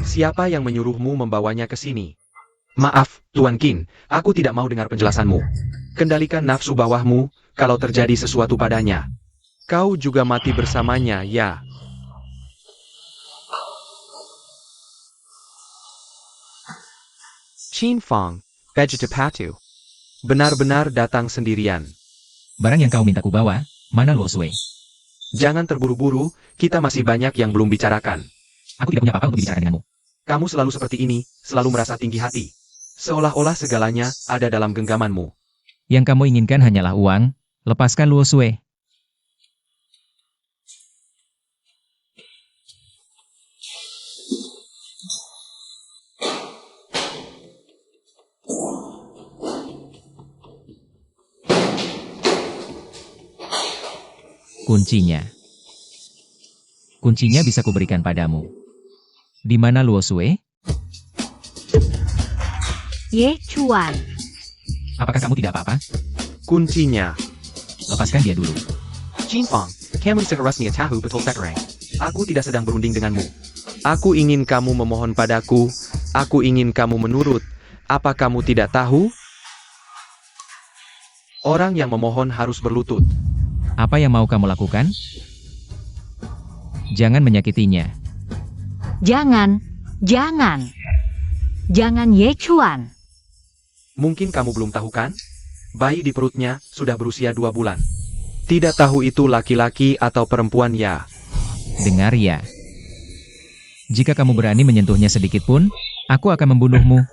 Siapa yang menyuruhmu membawanya ke sini? Maaf, Tuan Qin, aku tidak mau dengar penjelasanmu. Kendalikan nafsu bawahmu, kalau terjadi sesuatu padanya. Kau juga mati bersamanya, ya. Qin Fang, Vegetapatu. Benar-benar datang sendirian. Barang yang kau minta ku bawa, mana Luo Sui? Jangan terburu-buru, kita masih banyak yang belum bicarakan. Aku tidak punya apa-apa untuk bicara denganmu. Kamu selalu seperti ini, selalu merasa tinggi hati. Seolah-olah segalanya ada dalam genggamanmu. Yang kamu inginkan hanyalah uang, lepaskan Luo Sui. Kuncinya. Kuncinya bisa kuberikan padamu. Di mana Luo Sui? Ye Chuan. Apakah kamu tidak apa-apa? Kuncinya. Lepaskan dia dulu. Qin Fang, kamu seharusnya tahu betul sekarang. Aku tidak sedang berunding denganmu. Aku ingin kamu memohon padaku, aku ingin kamu menurut. Apa kamu tidak tahu? Orang yang memohon harus berlutut. Apa yang mau kamu lakukan? Jangan menyakitinya. Jangan, jangan. Jangan Ye Chuan. Mungkin kamu belum tahu kan? Bayi di perutnya sudah berusia 2 bulan. Tidak tahu itu laki-laki atau perempuan ya. Dengar ya. Jika kamu berani menyentuhnya sedikit pun, aku akan membunuhmu.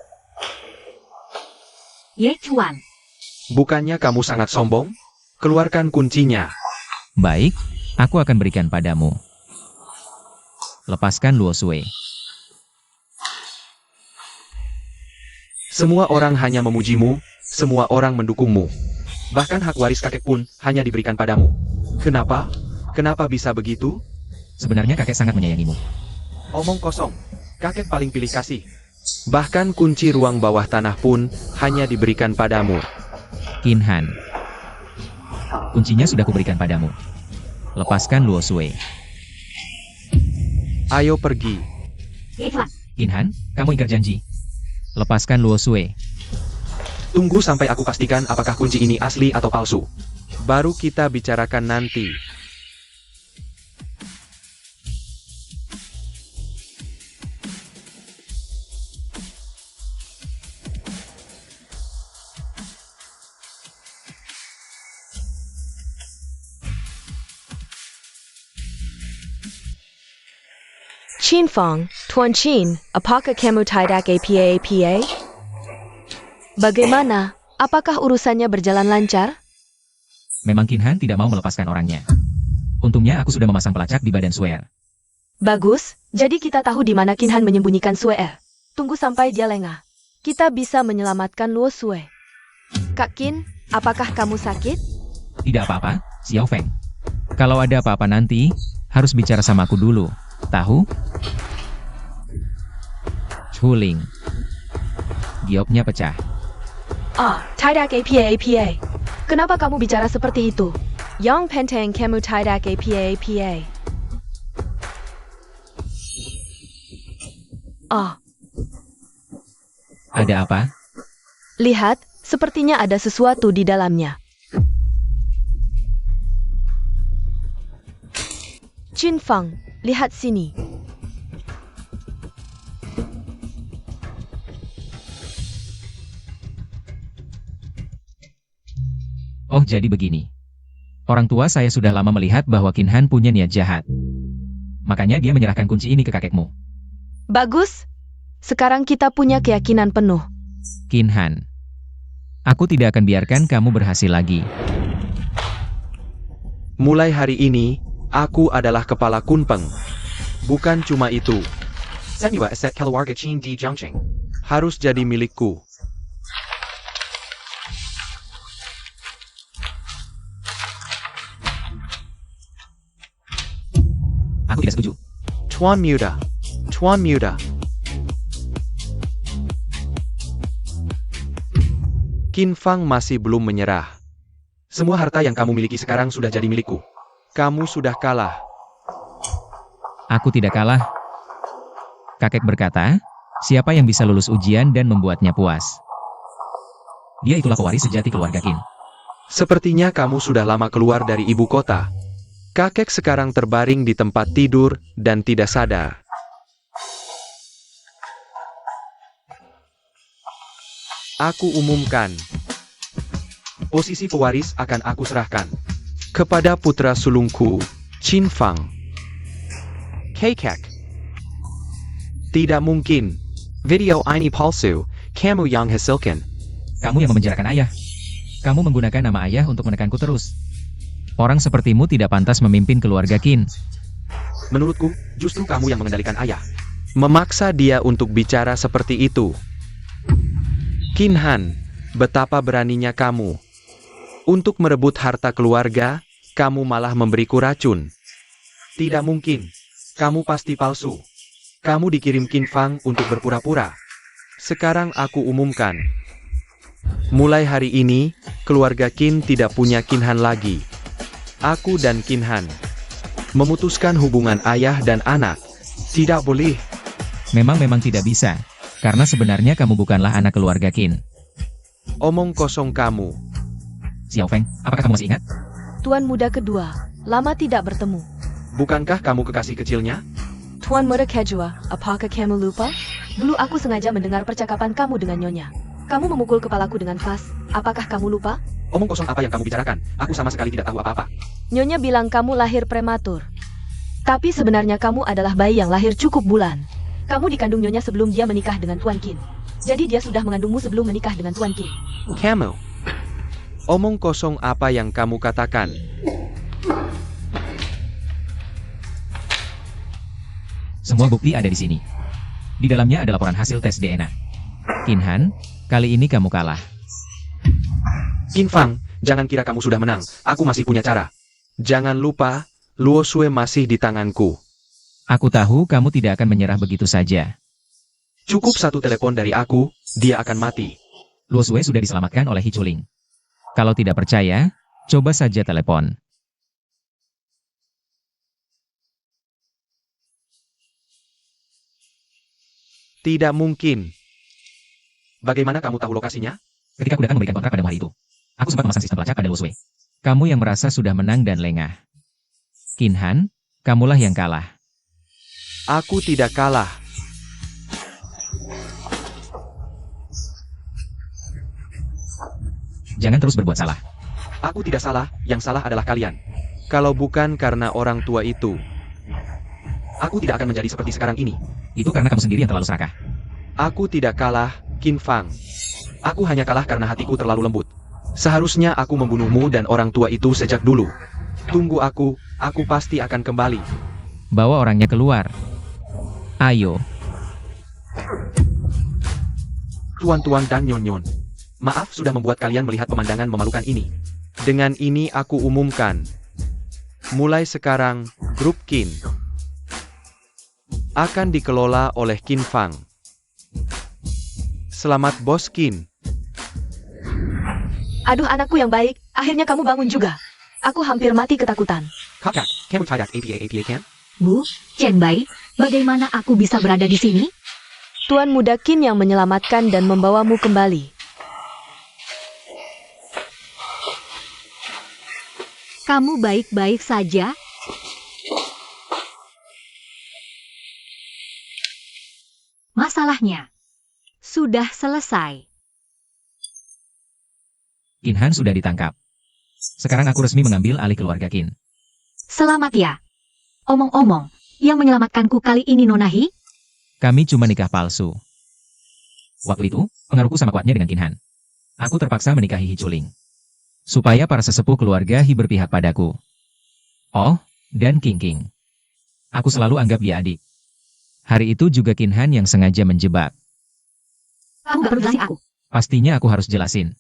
Ye Chuan. Bukannya kamu sangat sombong? Keluarkan kuncinya. Baik, Aku akan berikan padamu. Lepaskan Luo Sui. Semua orang hanya memujimu, semua orang mendukungmu. Bahkan hak waris kakek pun hanya diberikan padamu. Kenapa? Kenapa bisa begitu? Sebenarnya kakek sangat menyayangimu. Omong kosong. Kakek paling pilih kasih. Bahkan kunci ruang bawah tanah pun hanya diberikan padamu. Qin Han. Kuncinya sudah kuberikan padamu. Lepaskan Luo Sui. Ayo pergi. Qin Han, kamu ingkar janji. Lepaskan Luo Sui. Tunggu sampai aku pastikan apakah kunci ini asli atau palsu. Baru kita bicarakan nanti. Qin Fang, Tuan Qin, apakah kamu tidak apa? Bagaimana? Apakah urusannya berjalan lancar? Memang Qin Han tidak mau melepaskan orangnya. Untungnya aku sudah memasang pelacak di badan Suer. Bagus, jadi kita tahu di mana Qin Han menyembunyikan Sue. Tunggu sampai dia lengah. Kita bisa menyelamatkan Luo Sue. Kak Qin, apakah kamu sakit? Tidak apa-apa, Xiao Feng. Kalau ada apa-apa nanti, harus bicara sama aku dulu. Tahu? Chuling. Gioknya pecah. Tidak apa? Kenapa kamu bicara seperti itu? Yang penting kamu tidak apa? Ada apa? Lihat, sepertinya ada sesuatu di dalamnya. Qin Fang, lihat sini. Oh, jadi begini. Orang tua saya sudah lama melihat bahwa Qin Han punya niat jahat. Makanya dia menyerahkan kunci ini ke kakekmu. Bagus. Sekarang kita punya keyakinan penuh. Qin Han. Aku tidak akan biarkan kamu berhasil lagi. Mulai hari ini, aku adalah kepala Kunpeng. Bukan cuma itu. Semua aset keluarga Qin di Jiangqing Harus jadi milikku. Aku tidak setuju. Tuan Muda. Tuan Muda. Qin Fang masih belum menyerah. Semua harta yang kamu miliki sekarang sudah jadi milikku. Kamu sudah kalah. Aku tidak kalah. Kakek berkata, siapa yang bisa lulus ujian dan membuatnya puas? Dia itulah pewaris sejati keluarga Qin. Sepertinya kamu sudah lama keluar dari ibu kota. Kakek sekarang terbaring di tempat tidur dan tidak sadar. Aku umumkan. Posisi pewaris akan aku serahkan Kepada putra sulungku, Qin Fang. Kakek. Tidak mungkin. Video ini palsu. Kamu yang hasilkan. Kamu yang memenjarakan ayah. Kamu menggunakan nama ayah untuk menekanku terus. Orang sepertimu tidak pantas memimpin keluarga Qin. Menurutku, justru kamu yang mengendalikan ayah. Memaksa dia untuk bicara seperti itu. Qin Han, betapa beraninya kamu. Untuk merebut harta keluarga, kamu malah memberiku racun. Tidak mungkin. Kamu pasti palsu. Kamu dikirim Qin Fang untuk berpura-pura. Sekarang aku umumkan. Mulai hari ini, keluarga Qin tidak punya Qin Han lagi. Aku dan Qin Han memutuskan hubungan ayah dan anak. Tidak boleh. Memang tidak bisa. Karena sebenarnya kamu bukanlah anak keluarga Qin. Omong kosong kamu. Xiao Feng, apakah kamu masih ingat? Tuan muda kedua, lama tidak bertemu. Bukankah kamu kekasih kecilnya? Tuan muda kedua, apakah kamu lupa? Dulu aku sengaja mendengar percakapan kamu dengan Nyonya. Kamu memukul kepalaku dengan vas. Apakah kamu lupa? Omong kosong apa yang kamu bicarakan? Aku sama sekali tidak tahu apa-apa. Nyonya bilang kamu lahir prematur. Tapi sebenarnya kamu adalah bayi yang lahir cukup bulan. Kamu dikandung Nyonya sebelum dia menikah dengan Tuan Qin. Jadi dia sudah mengandungmu sebelum menikah dengan Tuan Qin. Kamu. Omong kosong apa yang kamu katakan? Semua bukti ada di sini. Di dalamnya ada laporan hasil tes DNA. Qin Han, kali ini kamu kalah. Qin Fang, jangan kira kamu sudah menang. Aku masih punya cara. Jangan lupa, Luo Sui masih di tanganku. Aku tahu kamu tidak akan menyerah begitu saja. Cukup satu telepon dari aku, dia akan mati. Luo Sui sudah diselamatkan oleh He Chuling. Kalau tidak percaya, coba saja telepon. Tidak mungkin. Bagaimana kamu tahu lokasinya? Ketika aku datang memberikan kontrak pada hari itu, aku sempat memasang sistem pelacak pada Luo Sui. Kamu yang merasa sudah menang dan lengah. Qin Han, kamulah yang kalah. Aku tidak kalah. Jangan terus berbuat salah. Aku tidak salah, yang salah adalah kalian. Kalau bukan karena orang tua itu, aku tidak akan menjadi seperti sekarang ini. Itu karena kamu sendiri yang terlalu serakah. Aku tidak kalah, Qin Fang. Aku hanya kalah karena hatiku terlalu lembut. Seharusnya aku membunuhmu dan orang tua itu sejak dulu. Tunggu aku pasti akan kembali. Bawa orangnya keluar. Ayo. Tuan-tuan dan nyon-nyon. Maaf sudah membuat kalian melihat pemandangan memalukan ini. Dengan ini aku umumkan. Mulai sekarang, grup Qin akan dikelola oleh Qin Fang. Selamat Bos Qin. Aduh anakku yang baik, akhirnya kamu bangun juga. Aku hampir mati ketakutan. Kakak, can we try that APA can? Bu, Chen Bai, bagaimana aku bisa berada di sini? Tuan Muda Qin yang menyelamatkan dan membawamu kembali. Kamu baik-baik saja? Masalahnya sudah selesai. Qin Han sudah ditangkap. Sekarang aku resmi mengambil alih keluarga Qin. Selamat ya. Omong-omong, yang menyelamatkanku kali ini Nona He? Kami cuma nikah palsu. Waktu itu, pengaruhku sama kuatnya dengan Qin Han. Aku terpaksa menikahi He Chuling. Supaya para sesepuh keluarga He berpihak padaku. Oh, dan King King. Aku selalu anggap dia adik. Hari itu juga Qin Han yang sengaja menjebak. Kamu gak perlu jelasin aku. Pastinya aku harus jelasin.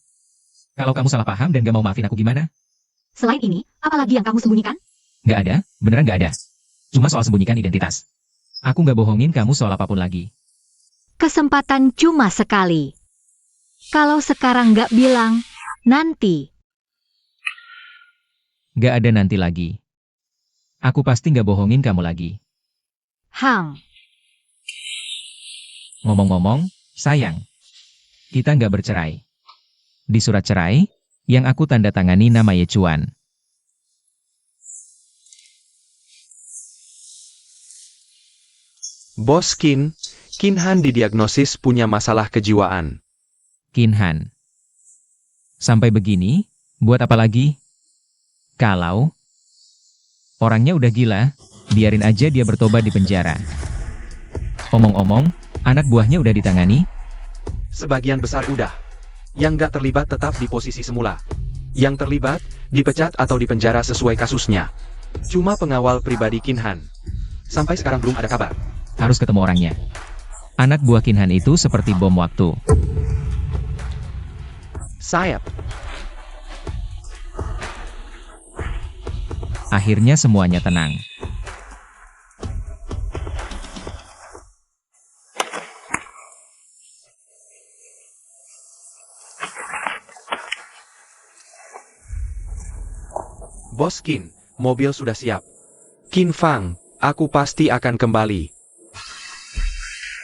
Kalau kamu salah paham dan gak mau maafin aku gimana? Selain ini, apalagi yang kamu sembunyikan? Gak ada, beneran gak ada. Cuma soal sembunyikan identitas. Aku gak bohongin kamu soal apapun lagi. Kesempatan cuma sekali. Kalau sekarang gak bilang, nanti. Gak ada nanti lagi. Aku pasti gak bohongin kamu lagi. Hang. Ngomong-ngomong, sayang. Kita gak bercerai. Di surat cerai, yang aku tanda tangani nama Ye Chuan. Bos Qin, Qin Han didiagnosis punya masalah kejiwaan. Qin Han. Sampai begini, buat apa lagi? Kalau orangnya udah gila, biarin aja dia bertobat di penjara. Omong-omong, anak buahnya udah ditangani? Sebagian besar udah. Yang gak terlibat tetap di posisi semula. Yang terlibat, dipecat atau dipenjara sesuai kasusnya. Cuma pengawal pribadi Qin Han. Sampai sekarang belum ada kabar. Harus ketemu orangnya. Anak buah Qin Han itu seperti bom waktu. Sayap. Akhirnya semuanya tenang. Bos Qin, mobil sudah siap. Qin Fang, aku pasti akan kembali.